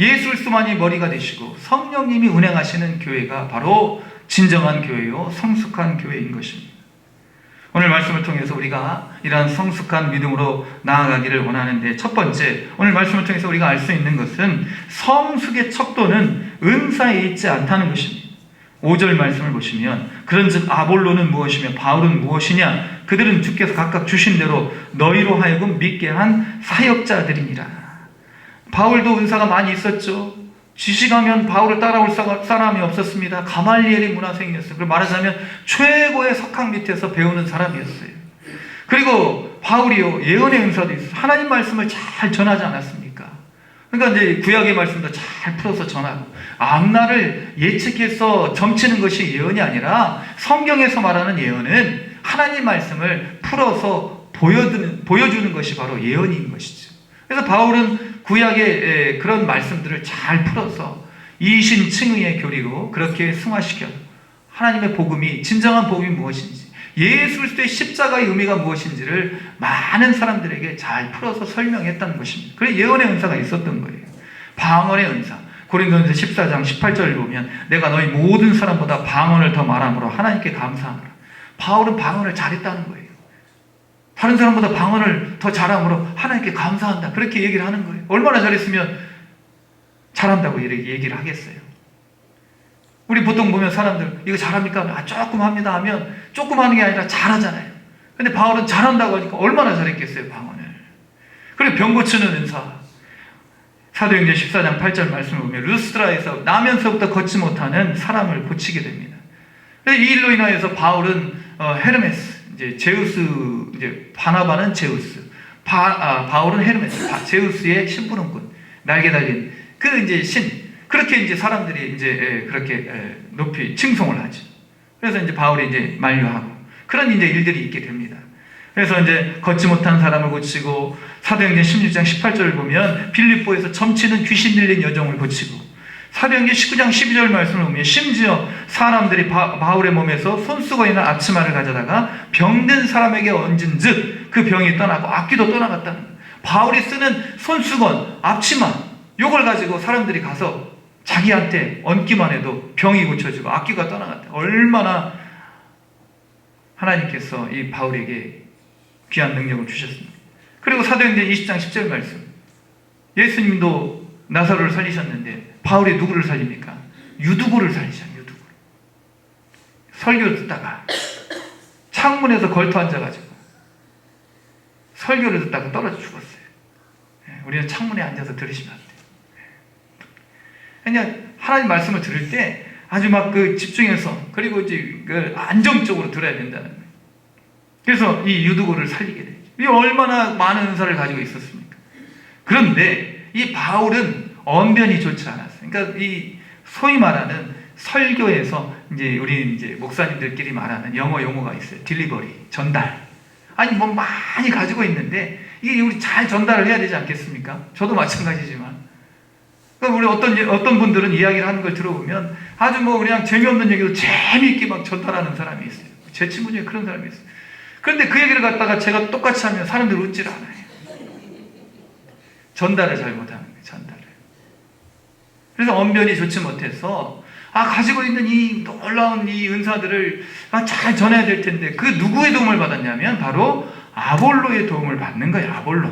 예수 그리스도만이 머리가 되시고 성령님이 운행하시는 교회가 바로 진정한 교회요 성숙한 교회인 것입니다. 오늘 말씀을 통해서 우리가 이러한 성숙한 믿음으로 나아가기를 원하는데 첫 번째 오늘 말씀을 통해서 우리가 알 수 있는 것은 성숙의 척도는 은사에 있지 않다는 것입니다. 5절 말씀을 보시면 그런즉 아볼로는 무엇이며 바울은 무엇이냐 그들은 주께서 각각 주신 대로 너희로 하여금 믿게 한 사역자들이니라. 바울도 은사가 많이 있었죠. 지식하면 바울을 따라올 사람이 없었습니다. 가말리엘이 문화생이었어요. 그리고 말하자면 최고의 석학 밑에서 배우는 사람이었어요. 그리고 바울이요 예언의 은사도 있어요. 하나님 말씀을 잘 전하지 않았습니까? 그러니까 이제 구약의 말씀도 잘 풀어서 전하고 앞날을 예측해서 점치는 것이 예언이 아니라 성경에서 말하는 예언은 하나님 말씀을 풀어서 보여주는 것이 바로 예언인 것이죠. 그래서 바울은 구약의 그런 말씀들을 잘 풀어서 이신칭의의 교리로 그렇게 승화시켜 하나님의 복음이 진정한 복음이 무엇인지 예수 그리스도의 십자가의 의미가 무엇인지를 많은 사람들에게 잘 풀어서 설명했다는 것입니다. 그래서 예언의 은사가 있었던 거예요. 방언의 은사 고린도전서 14장 18절을 보면 내가 너희 모든 사람보다 방언을 더 말함으로 하나님께 감사하노라. 바울은 방언을 잘했다는 거예요. 다른 사람보다 방언을 더 잘함으로 하나님께 감사한다. 그렇게 얘기를 하는 거예요. 얼마나 잘했으면 잘한다고 이렇게 얘기를 하겠어요. 우리 보통 보면 사람들 이거 잘합니까? 조금 합니다 하면 조금 하는 게 아니라 잘하잖아요. 근데 바울은 잘한다고 하니까 얼마나 잘했겠어요, 방언을. 그리고 병 고치는 은사. 사도행전 14장 8절 말씀을 보면 루스드라에서 나면서부터 걷지 못하는 사람을 고치게 됩니다. 이 일로 인하여서 바울은 헤르메스 이제 제우스 이제 바나바는 제우스, 바울은 헤르메스, 제우스의 심부름꾼, 날개 달린 그 이제 신 그렇게 이제 사람들이 이제 그렇게 높이 칭송을 하죠. 그래서 이제 바울이 이제 만류하고 그런 이제 일들이 있게 됩니다. 그래서 이제 걷지 못한 사람을 고치고 사도행전 16장 18절을 보면 빌립보에서 점치는 귀신 들린 여종을 고치고 사도행전 19장 12절 말씀을 보면 심지어 사람들이 바울의 몸에서 손수거 있는 앞치마를 가져다가 병든 사람에게 얹은 즉 그 병이 떠나고 악귀도 떠나갔다는 거예요. 바울이 쓰는 손수건, 앞치마 요걸 가지고 사람들이 가서 자기한테 얹기만 해도 병이 고쳐지고 악귀가 떠나갔다. 얼마나 하나님께서 이 바울에게 귀한 능력을 주셨습니다. 그리고 사도행전 20장 10절 말씀 예수님도 나사로를 살리셨는데 바울이 누구를 살립니까? 유두고를 살리셨어요. 유두고. 설교를 듣다가 창문에서 걸터 앉아가지고 설교를 듣다가 떨어져 죽었어요. 우리는 창문에 앉아서 들으시면 안 돼요. 그냥 하나님 말씀을 들을 때 아주 막 그 집중해서 그리고 이제 그 안정적으로 들어야 된다는 거예요. 그래서 이 유두고를 살리게 돼요. 이 얼마나 많은 은사를 가지고 있었습니까? 그런데 이 바울은 언변이 좋지 않았어요. 그러니까 이 소위 말하는 설교에서 이제 우리 이제 목사님들끼리 말하는 영어 용어가 있어요. 딜리버리, 전달. 아니 뭐 많이 가지고 있는데 이게 우리 잘 전달을 해야 되지 않겠습니까? 저도 마찬가지지만. 그러니까 우리 어떤 분들은 이야기를 하는 걸 들어보면 아주 뭐 그냥 재미없는 얘기도 재미있게 막 전달하는 사람이 있어요. 제 친구 중에 그런 사람이 있어요. 그런데 그 얘기를 갖다가 제가 똑같이 하면 사람들이 웃질 않아요. 전달을 잘 못하는 거예요. 전달을. 그래서 언변이 좋지 못해서 가지고 있는 이 놀라운 이 은사들을 잘 전해야 될 텐데 그 누구의 도움을 받았냐면 바로 아볼로의 도움을 받는 거예요. 아볼로.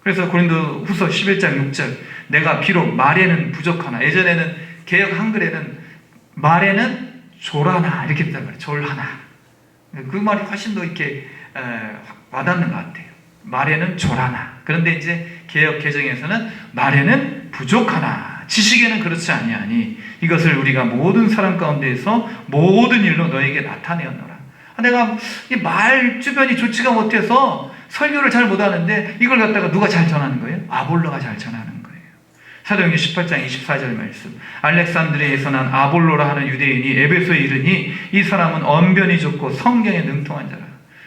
그래서 고린도 후서 11장 6절 내가 비록 말에는 부족하나 예전에는 개역 한글에는 말에는 졸하나 이렇게 했단 말이에요. 졸하나. 그 말이 훨씬 더 이렇게 와닿는 것 같아요. 말에는 졸하나. 그런데 이제 개역 개정에서는 말에는 부족하나 지식에는 그렇지 아니하니 이것을 우리가 모든 사람 가운데에서 모든 일로 너에게 나타내었노라. 내가 이 말 주변이 좋지가 못해서 설교를 잘 못하는데 이걸 갖다가 누가 잘 전하는 거예요? 아볼로가 잘 전하는 거예요. 사도행전 18장 24절 말씀. 알렉산드리아에서 난 아볼로라 하는 유대인이 에베소에 이르니 이 사람은 언변이 좋고 성경에 능통한 자라.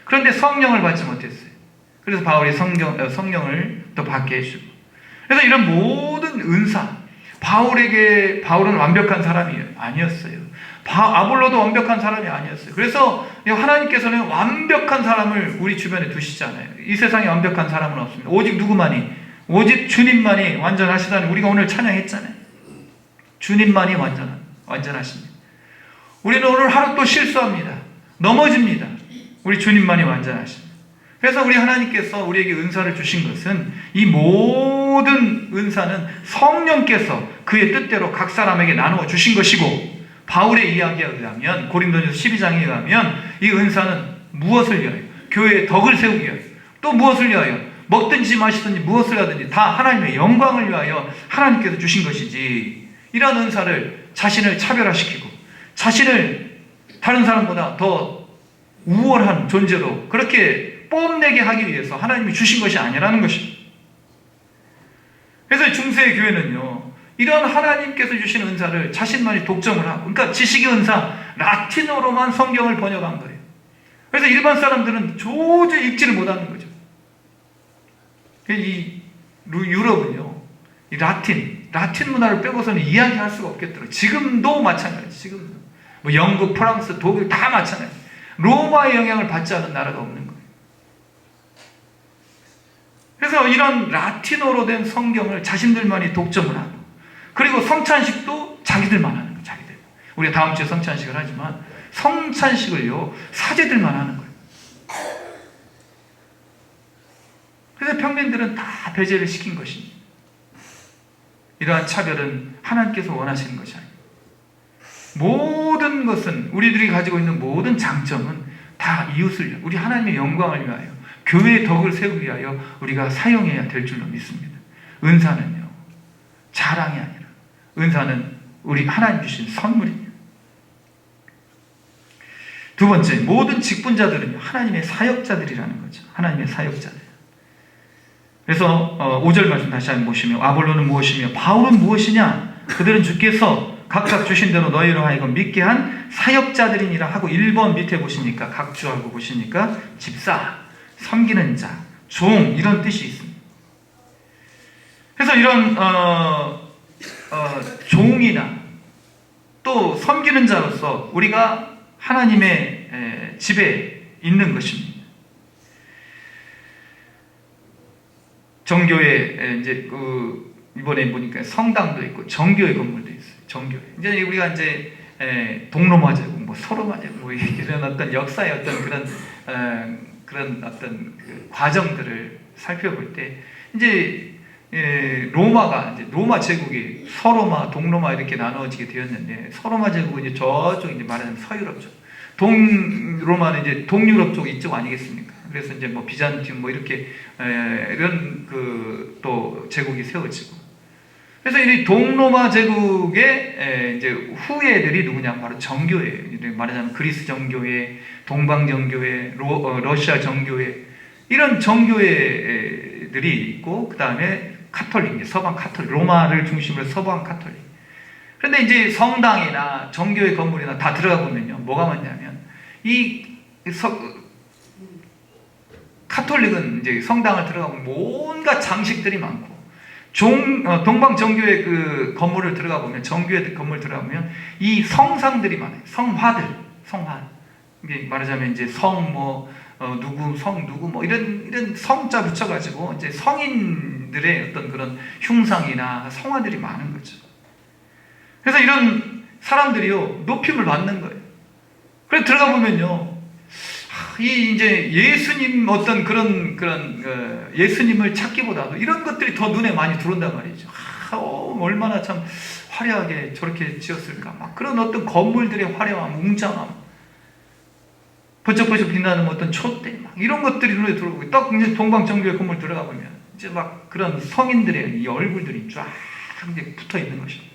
그런데 성령을 받지 못했어요. 그래서 바울이 성령을 또 받게 해주고. 그래서 이런 모든 은사, 바울은 완벽한 사람이 아니었어요. 아볼로도 완벽한 사람이 아니었어요. 그래서 하나님께서는 완벽한 사람을 우리 주변에 두시잖아요. 이 세상에 완벽한 사람은 없습니다. 오직 누구만이? 오직 주님만이 완전하시다니 우리가 오늘 찬양했잖아요. 주님만이 완전하십니다. 우리는 오늘 하루 또 실수합니다. 넘어집니다. 우리 주님만이 완전하십니다. 그래서 우리 하나님께서 우리에게 은사를 주신 것은 이 모든 은사는 성령께서 그의 뜻대로 각 사람에게 나누어 주신 것이고, 바울의 이야기에 의하면, 고린도전서 12장에 의하면 이 은사는 무엇을 위하여? 교회의 덕을 세우기 위하여. 또 무엇을 위하여? 먹든지 마시든지 무엇을 하든지 다 하나님의 영광을 위하여 하나님께서 주신 것이지, 이러한 은사를 자신을 차별화시키고 자신을 다른 사람보다 더 우월한 존재로 그렇게 뽐내게 하기 위해서 하나님이 주신 것이 아니라는 것입니다. 그래서 중세의 교회는요, 이런 하나님께서 주신 은사를 자신만이 독점을 하고, 그러니까 지식의 은사, 라틴어로만 성경을 번역한 거예요. 그래서 일반 사람들은 도저히 읽지를 못하는 거죠. 이 유럽은요, 이 라틴 문화를 빼고서는 이야기할 수가 없겠더라고요. 지금도 마찬가지. 지금도 뭐 영국, 프랑스, 독일 다 마찬가지. 로마의 영향을 받지 않은 나라가 없는 거예요. 그래서 이런 라틴어로 된 성경을 자신들만이 독점을 하고, 그리고 성찬식도 자기들만 하는 거예요. 자기들. 우리가 다음 주에 성찬식을 하지만 성찬식을요, 사제들만 하는 거예요. 그래서 평민들은 다 배제를 시킨 것입니다. 이러한 차별은 하나님께서 원하시는 것이 아닙니다. 모든 것은, 우리들이 가지고 있는 모든 장점은 다 이웃을 위하여, 우리 하나님의 영광을 위하여, 교회의 덕을 세우기 위하여 우리가 사용해야 될 줄로 믿습니다. 은사는요, 자랑이 아니라 은사는 우리 하나님 주신 선물입니다. 두 번째, 모든 직분자들은 하나님의 사역자들이라는 거죠. 하나님의 사역자들. 그래서 5절 말씀 다시 한번 보시면, 아볼로는 무엇이며 바울은 무엇이냐? 그들은 주께서 각각 주신 대로 너희로 하여금 믿게 한 사역자들이니라 하고, 1번 밑에 보시니까, 각주하고 보시니까 집사, 섬기는 자, 종, 이런 뜻이 있습니다. 그래서 이런 종이나 또 섬기는 자로서 우리가 하나님의 집에 있는 것입니다. 정교회, 이제 이번에 보니까 성당도 있고 정교회 건물도 있어요. 정교회. 이제 우리가 이제 동로마 제국, 뭐 서로마 제국, 뭐 이런 어떤 역사의 어떤 그런 어떤 그 과정들을 살펴볼 때, 이제 로마가, 이제 로마 제국이 서로마, 동로마 이렇게 나누어지게 되었는데, 서로마 제국은 이제 저쪽, 이제 말하자면 서유럽 쪽, 동로마는 이제 동유럽 쪽 이쪽 아니겠습니까? 그래서 이제 뭐 비잔티움 뭐 이렇게 이런 또 제국이 세워지고, 그래서 이 동로마 제국의 이제 후예들이 누구냐? 바로 정교회, 말하자면 그리스 정교회, 동방 정교회, 러시아 정교회, 이런 정교회들이 있고, 그 다음에 카톨릭, 서방 카톨릭, 로마를 중심으로 서방 카톨릭. 그런데 이제 성당이나 정교회 건물이나 다 들어가 보면요, 뭐가 많냐면, 카톨릭은 이제 성당을 들어가면 온갖 장식들이 많고, 동방 정교회 그 건물을 들어가 보면, 정교회 건물 들어가 보면 이 성상들이 많아요. 성화. 이게 말하자면 이제 누구 뭐 이런 성자 붙여가지고 이제 성인들의 어떤 그런 흉상이나 성화들이 많은 거죠. 그래서 이런 사람들이요, 높임을 받는 거예요. 그래서 들어가 보면요, 이제 예수님 어떤 그런 예수님을 찾기보다도 이런 것들이 더 눈에 많이 들어온단 말이죠. 얼마나 참 화려하게 저렇게 지었을까. 막 그런 어떤 건물들의 화려함, 웅장함, 번쩍번쩍 빛나는 어떤 촛대, 막 이런 것들이 눈에 들어오고, 딱 이제 동방 정교회 건물 들어가 보면 이제 막 그런 성인들의 이 얼굴들이 쫙 이제 붙어 있는 것입니다.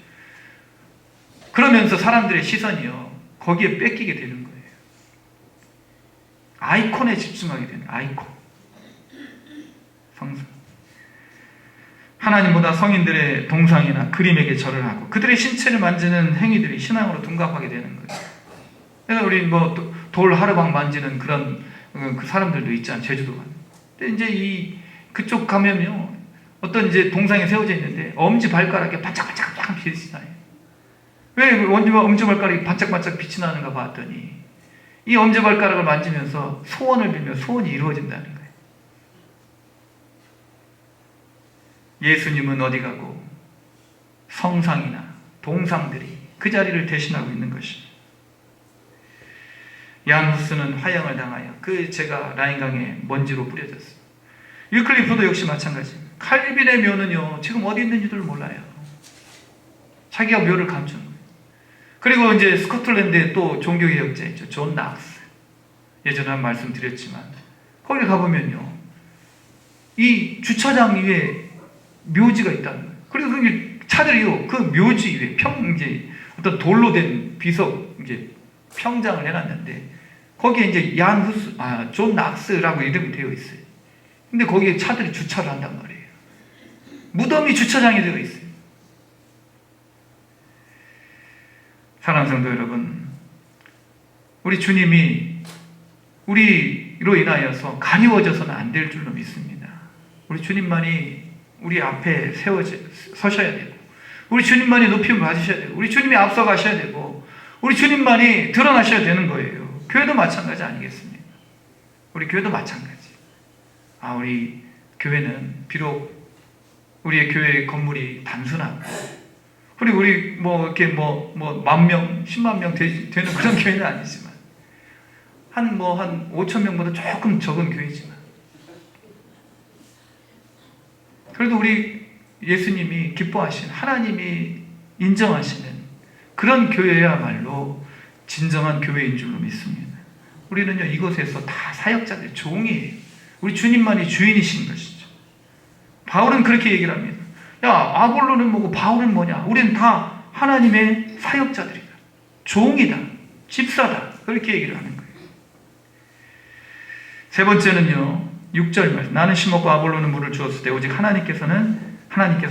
그러면서 사람들의 시선이요, 거기에 뺏기게 되는 거예요. 아이콘에 집중하게 되는 거예요. 아이콘. 성상. 하나님보다 성인들의 동상이나 그림에게 절을 하고 그들의 신체를 만지는 행위들이 신앙으로 둔갑하게 되는 거예요. 그래서 우리 돌 하르방 만지는 그런 그 사람들도 있잖아요. 제주도 가면. 근데 이제 그쪽 가면요, 어떤 이제 동상이 세워져 있는데 엄지 발가락에 반짝반짝 빛이 나요. 왜 엄지발가락이 반짝반짝 빛이 나는가 봤더니 이 엄지발가락을 만지면서 소원을 빌면 소원이 이루어진다는 거예요. 예수님은 어디 가고 성상이나 동상들이 그 자리를 대신하고 있는 것입니다. 얀 후스는 화형을 당하여 그 제가 라인강에 먼지로 뿌려졌어요. 유클리프도 역시 마찬가지입니다. 칼빈의 묘는요, 지금 어디 있는지도 몰라요. 자기가 묘를 감춘 거예요. 그리고 이제 스코틀랜드에 또 종교개혁자 있죠. 존 낙스. 예전에 한 말씀 드렸지만 거기 가보면요, 이 주차장 위에 묘지가 있다는 거예요. 그리고 그 차들이요, 그 묘지 위에 이제 어떤 돌로 된 비석 이제 평장을 해놨는데 거기에 이제 존 낙스라고 이름이 되어 있어요. 근데 거기에 차들이 주차를 한단 말이에요. 무덤이 주차장이 되어 있어요. 사랑하는 성도 여러분, 우리 주님이 우리로 인하여서 가리워져서는 안 될 줄로 믿습니다. 우리 주님만이 우리 앞에 서셔야 되고, 우리 주님만이 높임을 받으셔야 되고, 우리 주님이 앞서 가셔야 되고, 우리 주님만이 드러나셔야 되는 거예요. 교회도 마찬가지 아니겠습니까? 우리 교회도 마찬가지. 우리 교회는 비록 우리의 교회 건물이 단순하고, 그리고 우리 이렇게 10,000명, 10만 명 되는 그런 교회는 아니지만, 한 5,000명보다 조금 적은 교회지만, 그래도 우리 예수님이 기뻐하신, 하나님이 인정하시는 그런 교회야말로 진정한 교회인 줄로 믿습니다. 우리는요, 이곳에서 다 사역자들, 종이에요. 우리 주님만이 주인이신 것이죠. 바울은 그렇게 얘기를 합니다. 야, 아볼로는 뭐고 바울은 뭐냐? 우리는 다 하나님의 사역자들이다. 종이다. 집사다. 그렇게 얘기를 하는 거예요. 세 번째는요, 6절 말씀. 나는 심었고 아볼로는 물을 주었을 때 오직 하나님께서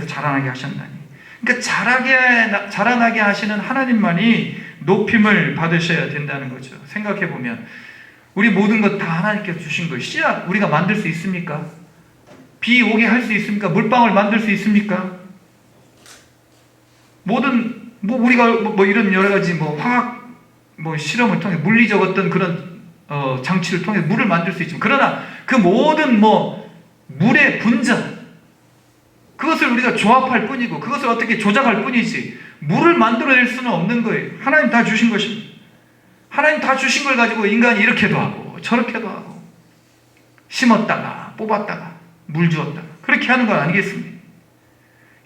자라나게 하셨나니. 그러니까 자라나게 하시는 하나님만이 높임을 받으셔야 된다는 거죠. 생각해 보면 우리 모든 것 다 하나님께서 주신 거예요. 씨앗 우리가 만들 수 있습니까? 비 오게 할 수 있습니까? 물방울 만들 수 있습니까? 모든 우리가 이런 여러 가지 화학 실험을 통해 물리적 어떤 그런 장치를 통해 물을 만들 수 있지만, 그러나 그 모든 물의 분자, 그것을 우리가 조합할 뿐이고 그것을 어떻게 조작할 뿐이지 물을 만들어낼 수는 없는 거예요. 하나님 다 주신 것입니다. 하나님 다 주신 걸 가지고 인간이 이렇게도 하고 저렇게도 하고 심었다가 뽑았다가 물 주었다가 그렇게 하는 건 아니겠습니까?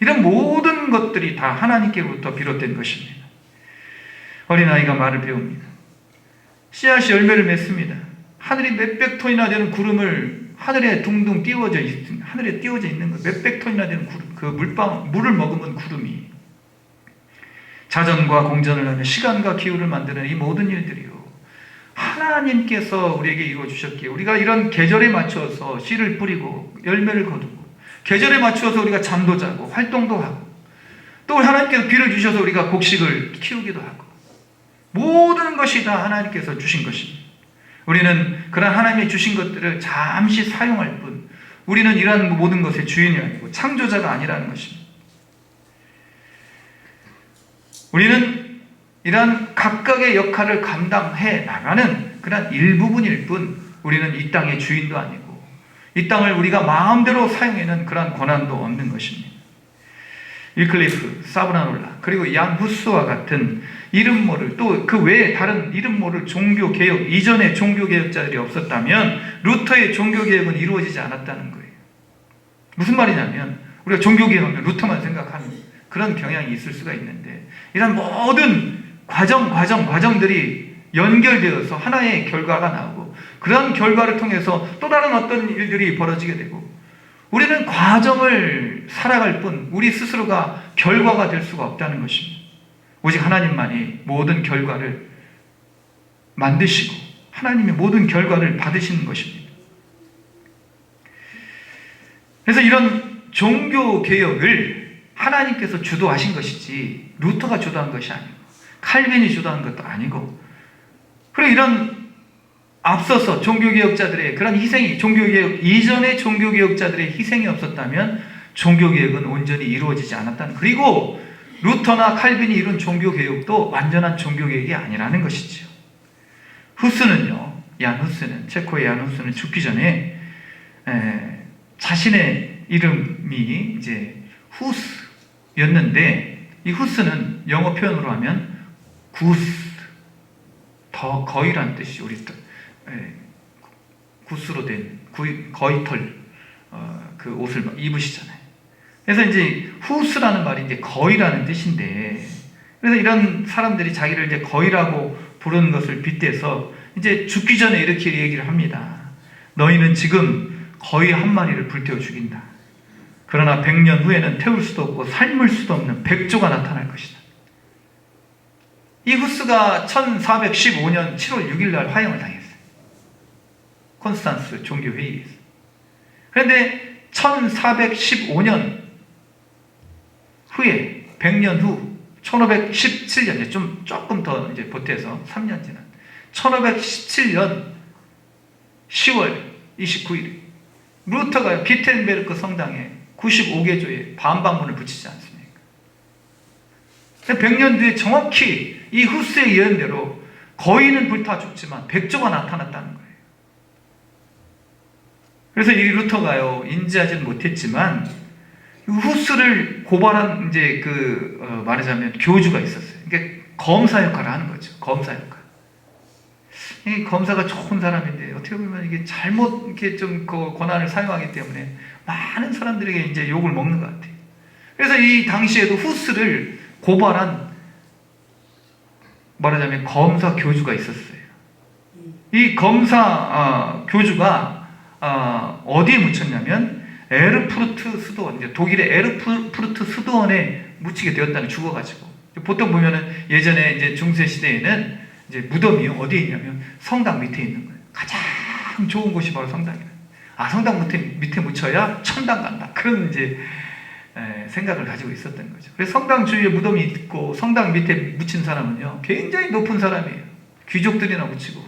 이런 모든 것들이 다 하나님께로부터 비롯된 것입니다. 어린아이가 말을 배웁니다. 씨앗이 열매를 맺습니다. 하늘이 몇백 톤이나 되는 구름을 하늘에 둥둥 띄워져 있습니다. 하늘에 띄워져 있는 것, 몇백 톤이나 되는 구름, 그 물을 머금은 구름이 자전과 공전을 하며 시간과 기후를 만드는 이 모든 일들이요, 하나님께서 우리에게 이루어 주셨기에 우리가 이런 계절에 맞추어서 씨를 뿌리고 열매를 거두고, 계절에 맞추어서 우리가 잠도 자고 활동도 하고, 또 하나님께서 비를 주셔서 우리가 곡식을 키우기도 하고, 모든 것이 다 하나님께서 주신 것입니다. 우리는 그런 하나님이 주신 것들을 잠시 사용할 뿐, 우리는 이러한 모든 것의 주인이 아니고 창조자가 아니라는 것입니다. 우리는 이러한 각각의 역할을 감당해 나가는 그런 일부분일 뿐, 우리는 이 땅의 주인도 아니고 이 땅을 우리가 마음대로 사용하는 그런 권한도 없는 것입니다. 위클리프, 사브나놀라, 그리고 얀 후스와 같은 이름 모를, 또 그 외에 다른 이름 모를 종교개혁, 이전의 종교개혁자들이 없었다면 루터의 종교개혁은 이루어지지 않았다는 거예요. 무슨 말이냐면, 우리가 종교개혁하면 루터만 생각하는 그런 경향이 있을 수가 있는데, 이런 모든 과정들이 연결되어서 하나의 결과가 나오고, 그런 결과를 통해서 또 다른 어떤 일들이 벌어지게 되고, 우리는 과정을 살아갈 뿐 우리 스스로가 결과가 될 수가 없다는 것입니다. 오직 하나님만이 모든 결과를 만드시고 하나님이 모든 결과를 받으시는 것입니다. 그래서 이런 종교개혁을 하나님께서 주도하신 것이지 루터가 주도한 것이 아니고 칼빈이 주도한 것도 아니고, 그리고 이런 앞서서 종교개혁자들의 그런 희생이, 종교개혁 이전의 종교개혁자들의 희생이 없었다면 종교개혁은 온전히 이루어지지 않았다는, 그리고 루터나 칼빈이 이룬 종교개혁도 완전한 종교개혁이 아니라는 것이지요. 후스는요, 얀 후스는, 체코의 얀 후스는 죽기 전에 자신의 이름이 이제 후스였는데, 이 후스는 영어 표현으로 하면 구스, 더 거의란 뜻이죠. 우리 구스로 된 거의털 그 옷을 입으시잖아요. 그래서 이제 후스라는 말이 이제 거의라는 뜻인데, 그래서 이런 사람들이 자기를 이제 거의라고 부르는 것을 빗대서 이제 죽기 전에 이렇게 얘기를 합니다. 너희는 지금 거의 한 마리를 불태워 죽인다. 그러나 100년 후에는 태울 수도 없고 삶을 수도 없는 백조가 나타날 것이다. 이 후스가 1415년 7월 6일 날 화형을 당했어요. 콘스탄스 종교회의에서. 그런데 1415년 후에 100년 후 1517년, 조금 더 이제 보태서 3년 지난 1517년 10월 29일 루터가 비텐베르크 성당에 95개조의 반박문을 붙이지 않습니까? 100년 뒤에 정확히 이 후스의 예언대로 거의는 불타 죽지만 백조가 나타났다는 거예요. 그래서 이 루터가요, 인지하지는 못했지만 후스를 고발한 이제 말하자면 교주가 있었어요. 그러니까 검사 역할을 하는 거죠. 검사 역할. 이 검사가 좋은 사람인데 어떻게 보면 이게 잘못 이렇게 좀 권한을 사용하기 때문에 많은 사람들에게 이제 욕을 먹는 것 같아요. 그래서 이 당시에도 후스를 고발한 말하자면 검사 교주가 있었어요. 이 검사 교주가 어디에 묻혔냐면 에르푸르트 수도원, 이제 독일의 에르푸르트 수도원에 묻히게 되었다는, 죽어가지고. 보통 보면은 예전에 이제 중세 시대에는 이제 무덤이 어디에 있냐면 성당 밑에 있는 거예요. 가장 좋은 곳이 바로 성당이에요. 성당 밑에 묻혀야 천당 간다. 그런 이제 생각을 가지고 있었던 거죠. 그래서 성당 주위에 무덤이 있고 성당 밑에 묻힌 사람은요, 굉장히 높은 사람이에요. 귀족들이나 묻히고.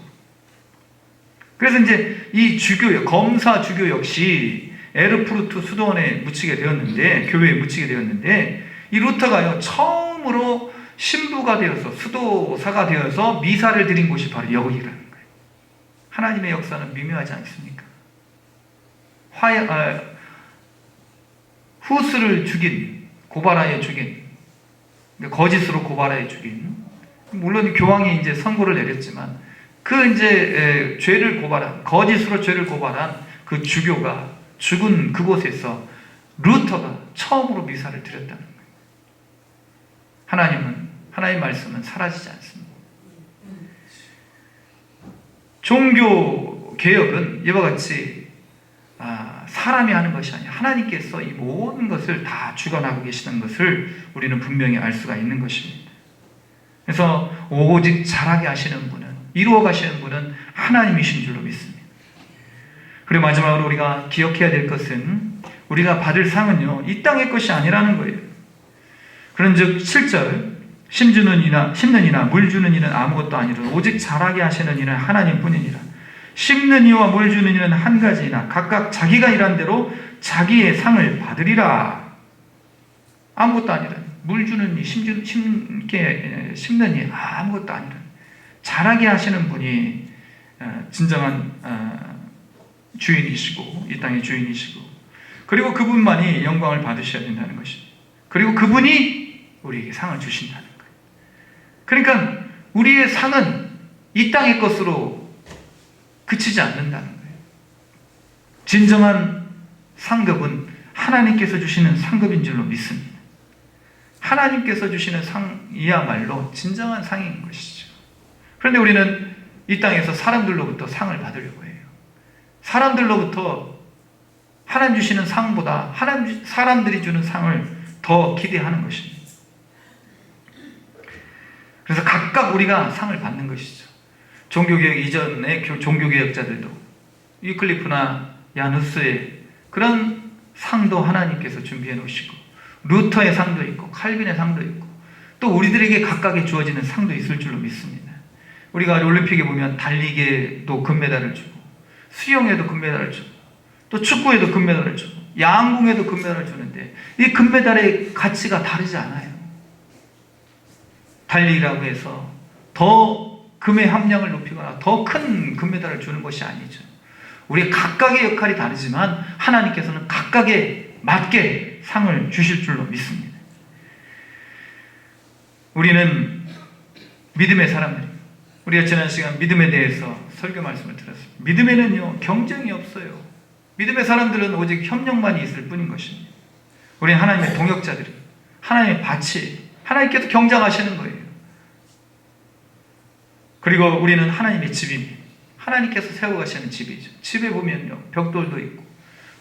그래서 이제 이 주교, 검사 주교 역시 에르푸르트 수도원에 묻히게 되었는데, 교회에 묻히게 되었는데, 이 루터가요, 처음으로 신부가 되어서, 수도사가 되어서 미사를 드린 곳이 바로 여기라는 거예요. 하나님의 역사는 미묘하지 않습니까? 후스를 죽인, 고발하여 죽인, 거짓으로 고발하여 죽인, 물론 교황이 이제 선고를 내렸지만, 죄를 고발한, 거짓으로 죄를 고발한 그 주교가 죽은 그곳에서 루터가 처음으로 미사를 드렸다는 거예요. 하나님 말씀은 사라지지 않습니다. 종교 개혁은 이와 같이 사람이 하는 것이 아니라 하나님께서 이 모든 것을 다 주관하고 계시는 것을 우리는 분명히 알 수가 있는 것입니다. 그래서 오직 잘하게 하시는 분은, 이루어 가시는 분은 하나님이신 줄로 믿습니다. 그리고 마지막으로 우리가 기억해야 될 것은, 우리가 받을 상은요, 이 땅의 것이 아니라는 거예요. 그런즉 7절, 심는 이나 물 주는 이는 아무것도 아니라 오직 자라게 하시는 이는 하나님뿐이니라. 심는 이와 물 주는 이는 한 가지이나 각각 자기가 일한 대로 자기의 상을 받으리라. 아무것도 아니라, 물 주는 이, 심는 이 아무것도 아니라, 자라게 하시는 분이 진정한 주인이시고, 이 땅의 주인이시고, 그리고 그분만이 영광을 받으셔야 된다는 것입니다. 그리고 그분이 우리에게 상을 주신다는 거예요. 그러니까 우리의 상은 이 땅의 것으로 그치지 않는다는 거예요. 진정한 상급은 하나님께서 주시는 상급인 줄로 믿습니다. 하나님께서 주시는 상이야말로 진정한 상인 것이죠. 그런데 우리는 이 땅에서 사람들로부터 상을 받으려고 해요. 사람들로부터 하나님 주시는 상보다 사람들이 주는 상을 더 기대하는 것입니다. 그래서 각각 우리가 상을 받는 것이죠. 종교개혁 이전의 종교개혁자들도 위클리프나 야누스의 그런 상도 하나님께서 준비해 놓으시고, 루터의 상도 있고 칼빈의 상도 있고, 또 우리들에게 각각의 주어지는 상도 있을 줄로 믿습니다. 우리가 올림픽에 보면 달리기에도 금메달을 주고, 수영에도 금메달을 주고, 또 축구에도 금메달을 주고, 양궁에도 금메달을 주는데 이 금메달의 가치가 다르지 않아요. 달리기라고 해서 더 금의 함량을 높이거나 더 큰 금메달을 주는 것이 아니죠. 우리 각각의 역할이 다르지만 하나님께서는 각각에 맞게 상을 주실 줄로 믿습니다. 우리는 믿음의 사람들입니다. 우리가 지난 시간 믿음에 대해서 설교 말씀을 들었습니다. 믿음에는요, 경쟁이 없어요. 믿음의 사람들은 오직 협력만이 있을 뿐인 것입니다. 우리는 하나님의 동역자들이, 하나님의 밭이, 하나님께서 경작하시는 거예요. 그리고 우리는 하나님의 집입니다. 하나님께서 세워가시는 집이죠. 집에 보면요, 벽돌도 있고,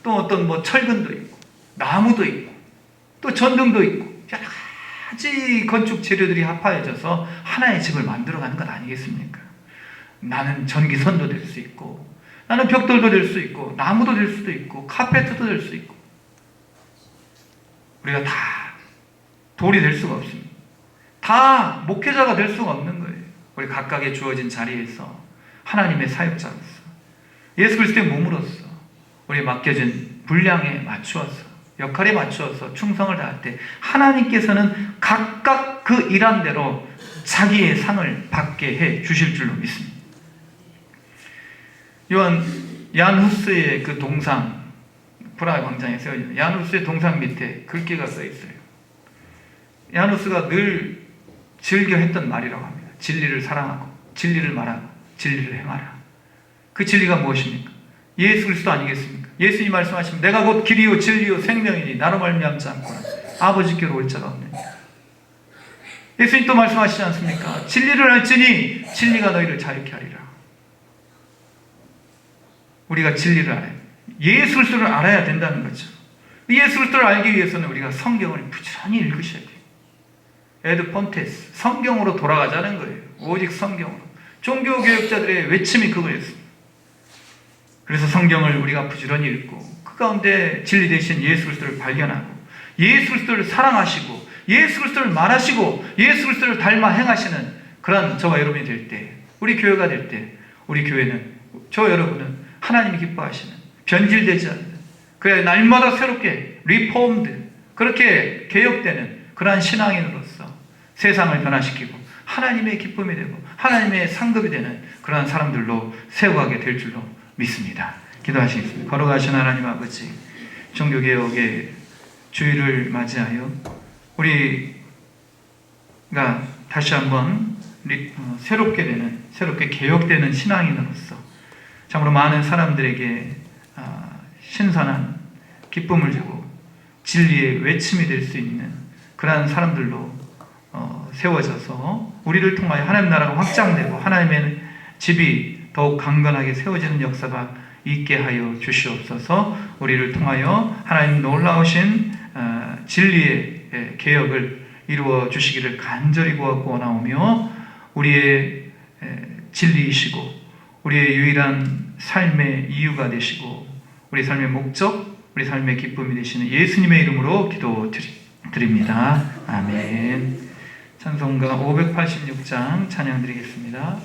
또 어떤 철근도 있고, 나무도 있고, 또 전등도 있고, 여러 가지 건축 재료들이 합하여져서 하나의 집을 만들어가는 것 아니겠습니까? 나는 전기선도 될 수 있고, 나는 벽돌도 될 수 있고, 나무도 될 수도 있고, 카페트도 될 수 있고, 우리가 다 돌이 될 수가 없습니다. 다 목회자가 될 수가 없는 거예요. 우리 각각의 주어진 자리에서 하나님의 사역자로서, 예수 그리스도의 몸으로서 우리 맡겨진 분량에 맞추어서, 역할에 맞추어서 충성을 다할 때 하나님께서는 각각 그 일한 대로 자기의 상을 받게 해 주실 줄로 믿습니다. 얀 후스의 그 동상, 프라하 광장에 세워진 얀 후스의 동상 밑에 글귀가 써 있어요. 얀 후스가 늘 즐겨 했던 말이라고 합니다. 진리를 사랑하고, 진리를 말하고, 진리를 행하라. 그 진리가 무엇입니까? 예수 그리스도 아니겠습니까? 예수님 말씀하시면 내가 곧 길이요 진리요 생명이니 나로 말미암지 않고는 아버지께로 올 자가 없느니라. 예수님 또 말씀하시지 않습니까? 진리를 알지니 진리가 너희를 자유케 하리라. 우리가 진리를 알아야 돼요. 예수 그리스도를 알아야 된다는 거죠. 예수 그리스도를 알기 위해서는 우리가 성경을 부지런히 읽으셔야 돼요. 에드 폰테스, 성경으로 돌아가자는 거예요. 오직 성경으로. 종교개혁자들의 외침이 그거였습니다. 그래서 성경을 우리가 부지런히 읽고 그 가운데 진리 되신 예수 그리스도를 발견하고, 예수 그리스도를 사랑하시고, 예수 그리스도를 말하시고, 예수 그리스도를 닮아 행하시는 그런 저와 여러분이 될 때, 우리 교회가 될 때, 우리 교회는, 저 여러분은 하나님이 기뻐하시는, 변질되지 않는, 그래 날마다 새롭게 리폼드, 그렇게 개혁되는 그러한 신앙인으로서 세상을 변화시키고 하나님의 기쁨이 되고 하나님의 상급이 되는 그러한 사람들로 세워가게 될 줄로 믿습니다. 기도하시겠습니다. 걸어가신 하나님 아버지, 종교개혁의 주일을 맞이하여 우리가 다시 한번 새롭게 되는, 새롭게 개혁되는 신앙인으로서 참으로 많은 사람들에게 신선한 기쁨을 주고 진리의 외침이 될 수 있는 그러한 사람들로 세워져서 우리를 통하여 하나님 나라가 확장되고 하나님의 집이 더욱 강건하게 세워지는 역사가 있게 하여 주시옵소서. 우리를 통하여 하나님 놀라우신 진리의 개혁을 이루어 주시기를 간절히 구하고 원하오며, 우리의 진리이시고 우리의 유일한 삶의 이유가 되시고 우리 삶의 목적, 우리 삶의 기쁨이 되시는 예수님의 이름으로 기도드립니다. 아멘. 찬송가 586장 찬양 드리겠습니다.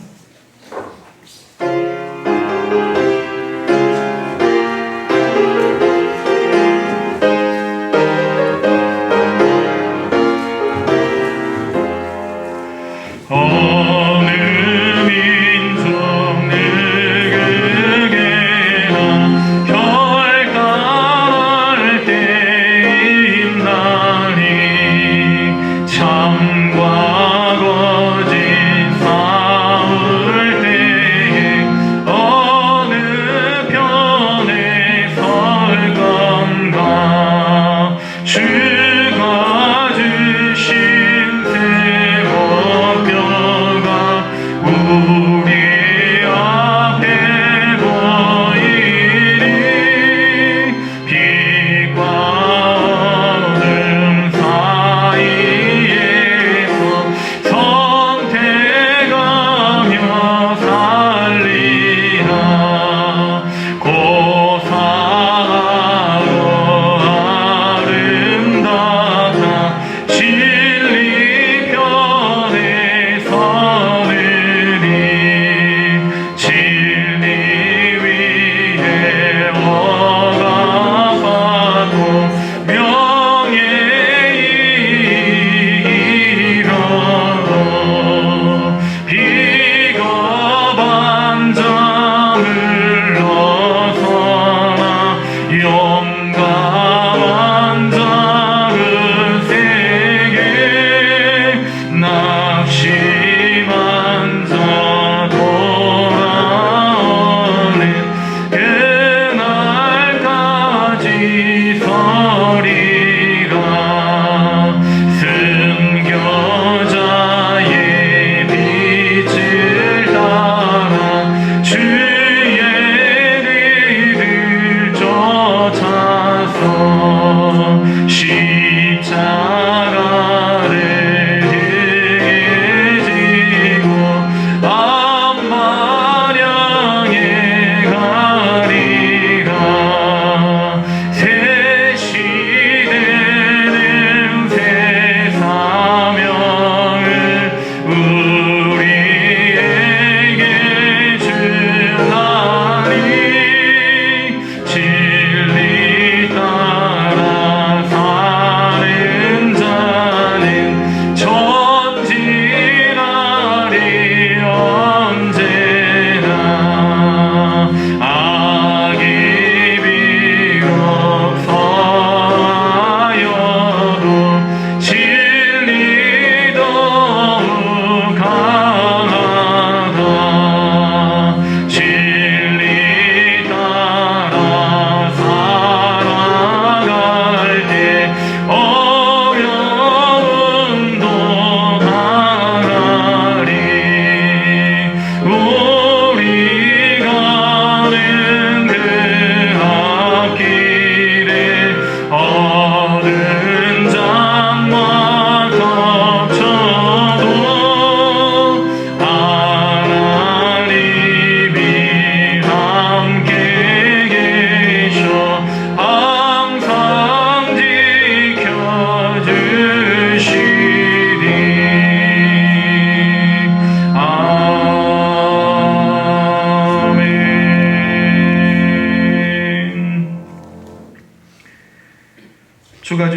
참과 거짓 싸움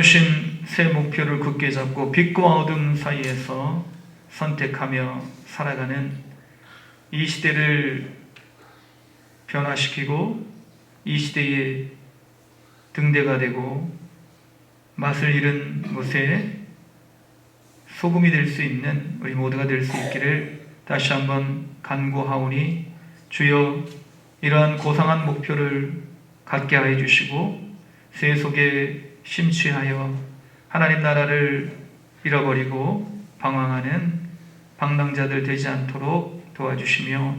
주신 새 목표를 굳게 잡고 빛과 어둠 사이에서 선택하며 살아가는 이 시대를 변화시키고 이 시대의 등대가 되고 맛을 잃은 못에 소금이 될 수 있는 우리 모두가 될 수 있기를 다시 한번 간구하오니, 주여 이러한 고상한 목표를 갖게 하여 주시고 새 속에 심취하여 하나님 나라를 잃어버리고 방황하는 방랑자들 되지 않도록 도와주시며,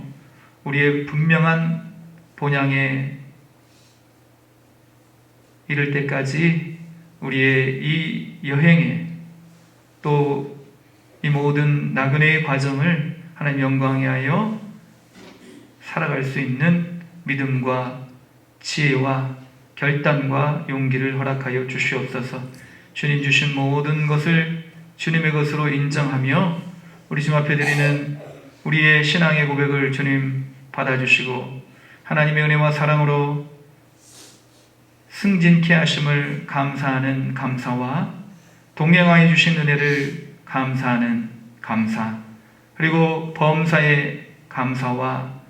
우리의 분명한 본향에 이를 때까지 우리의 이 여행에 또 이 모든 나그네의 과정을 하나님 영광에 하여 살아갈 수 있는 믿음과 지혜와 결단과 용기를 허락하여 주시옵소서. 주님 주신 모든 것을 주님의 것으로 인정하며 우리 주님 앞에 드리는 우리의 신앙의 고백을 주님 받아주시고 하나님의 은혜와 사랑으로 승진케 하심을 감사하는 감사와 동행하여 주신 은혜를 감사하는 감사, 그리고 범사의 감사와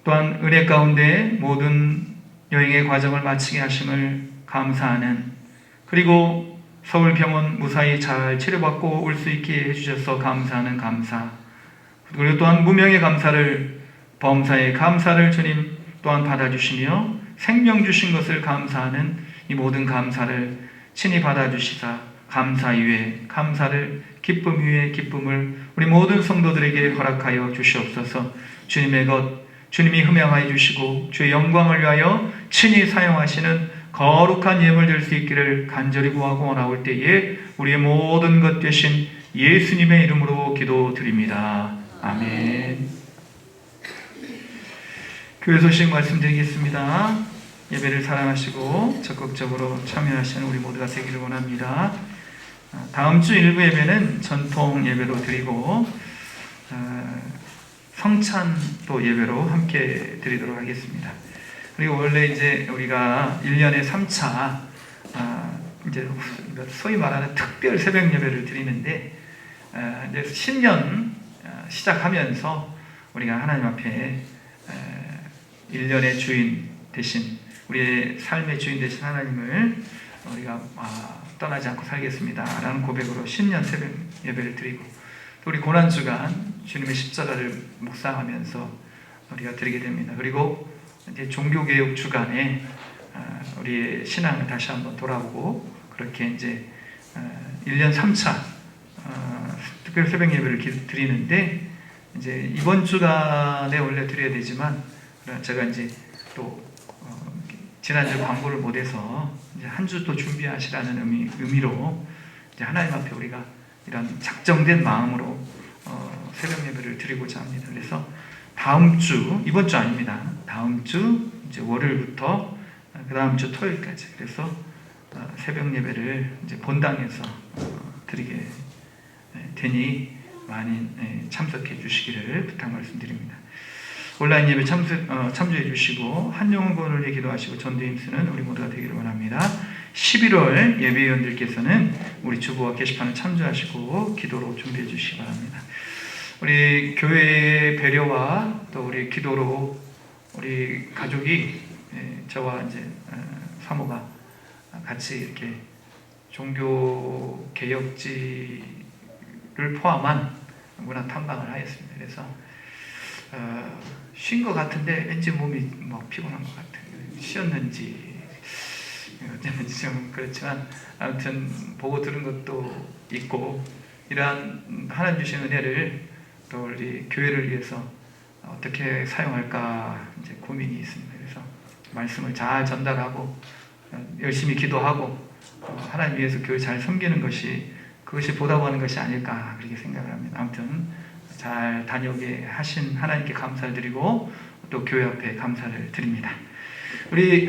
또한 은혜 가운데 모든 여행의 과정을 마치게 하심을 감사하는, 그리고 서울병원 무사히 잘 치료받고 올 수 있게 해주셔서 감사하는 감사, 그리고 또한 무명의 감사를, 범사의 감사를 주님 또한 받아주시며 생명 주신 것을 감사하는 이 모든 감사를 친히 받아주시사 감사 위에 감사를, 기쁨 위에 기쁨을 우리 모든 성도들에게 허락하여 주시옵소서. 주님의 것, 주님이 흠양하여 주시고 주의 영광을 위하여 친히 사용하시는 거룩한 예물 될 수 있기를 간절히 구하고 원하올 때에 우리의 모든 것 되신 예수님의 이름으로 기도드립니다. 아멘. 교회 소식 말씀드리겠습니다. 예배를 사랑하시고 적극적으로 참여하시는 우리 모두가 되기를 원합니다. 다음 주 일부 예배는 전통 예배로 드리고 성찬도 예배로 함께 드리도록 하겠습니다. 그리고 원래 이제 우리가 1년에 3차 이제 소위 말하는 특별 새벽 예배를 드리는데, 이제 신년 시작하면서 우리가 하나님 앞에 1년의 주인 되신, 우리의 삶의 주인 되신 하나님을 우리가 떠나지 않고 살겠습니다 라는 고백으로 신년 새벽 예배를 드리고, 또 우리 고난주간 주님의 십자가를 묵상하면서 우리가 드리게 됩니다. 그리고 이제 종교개혁 주간에 우리의 신앙을 다시 한번 돌아보고, 그렇게 이제 1년 3차 특별 새벽 예배를 드리는데, 이제 이번 주간에 원래 드려야 되지만 제가 이제 또 지난주 광고를 못해서 이제 한 주 또 준비하시라는 의미로 이제 하나님 앞에 우리가 이런 작정된 마음으로 새벽 예배를 드리고자 합니다. 그래서 다음 주, 이번 주 아닙니다. 다음 주 이제 월요일부터 그 다음 주 토요일까지, 그래서 새벽 예배를 이제 본당에서 드리게 되니 많이 참석해 주시기를 부탁 말씀드립니다. 온라인 예배 참조해 주시고 한영훈 권을 위해 기도하시고 전도에 힘쓰는 우리 모두가 되기를 원합니다. 11월 예배위원들께서는 우리 주보와 게시판을 참조하시고 기도로 준비해 주시기 바랍니다. 우리 교회의 배려와 또 우리 기도로 우리 가족이, 저와 이제 사모가 같이 이렇게 종교 개혁지를 포함한 문화 탐방을 하였습니다. 그래서 쉰 것 같은데 왠지 몸이 막 피곤한 것 같아요. 쉬었는지 어쨌는지 좀 그렇지만 아무튼 보고 들은 것도 있고, 이러한 하나님 주신 은혜를 또 우리 교회를 위해서 어떻게 사용할까 이제 고민이 있습니다. 그래서 말씀을 잘 전달하고 열심히 기도하고 하나님 위해서 교회 잘 섬기는 것이, 그것이 보답 하는 것이 아닐까 그렇게 생각을 합니다. 아무튼 잘 다녀오게 하신 하나님께 감사를 드리고 또 교회 앞에 감사를 드립니다. 우리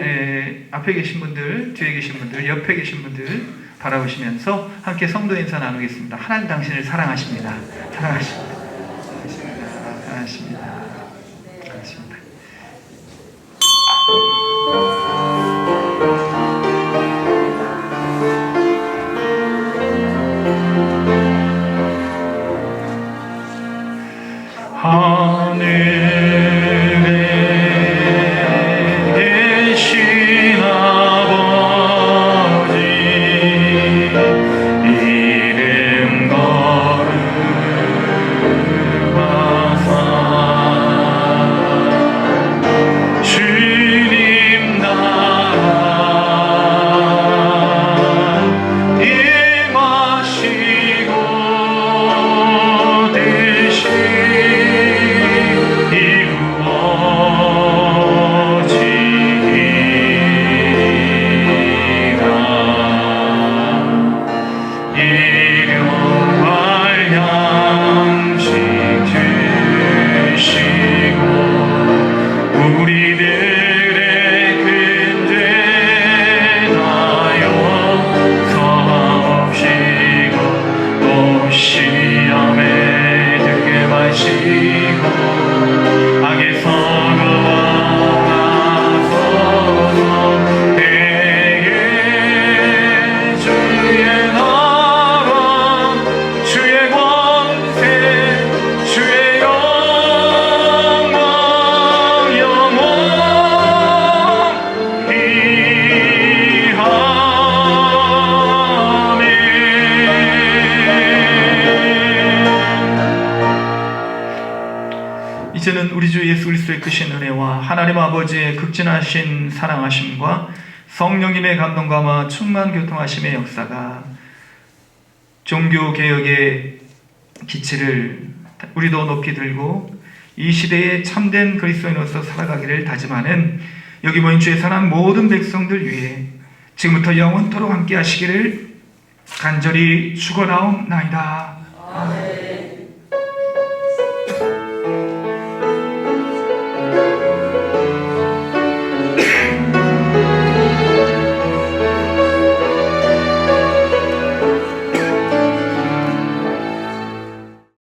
앞에 계신 분들, 뒤에 계신 분들, 옆에 계신 분들 바라보시면서 함께 성도 인사 나누겠습니다. 하나님 당신을 사랑하십니다. 사랑하십니다. 사랑하십니다. 사랑하십니다. 이제는 우리 주 예수 그리스도의 크신 은혜와 하나님 아버지의 극진하신 사랑하심과 성령님의 감동감화 충만 교통하심의 역사가 종교개혁의 기치를 우리도 높이 들고 이 시대에 참된 그리스도인으로서 살아가기를 다짐하는 여기 모인 주의 사랑 모든 백성들 위해 지금부터 영원토록 함께 하시기를 간절히 축원하옵나이다. 아멘.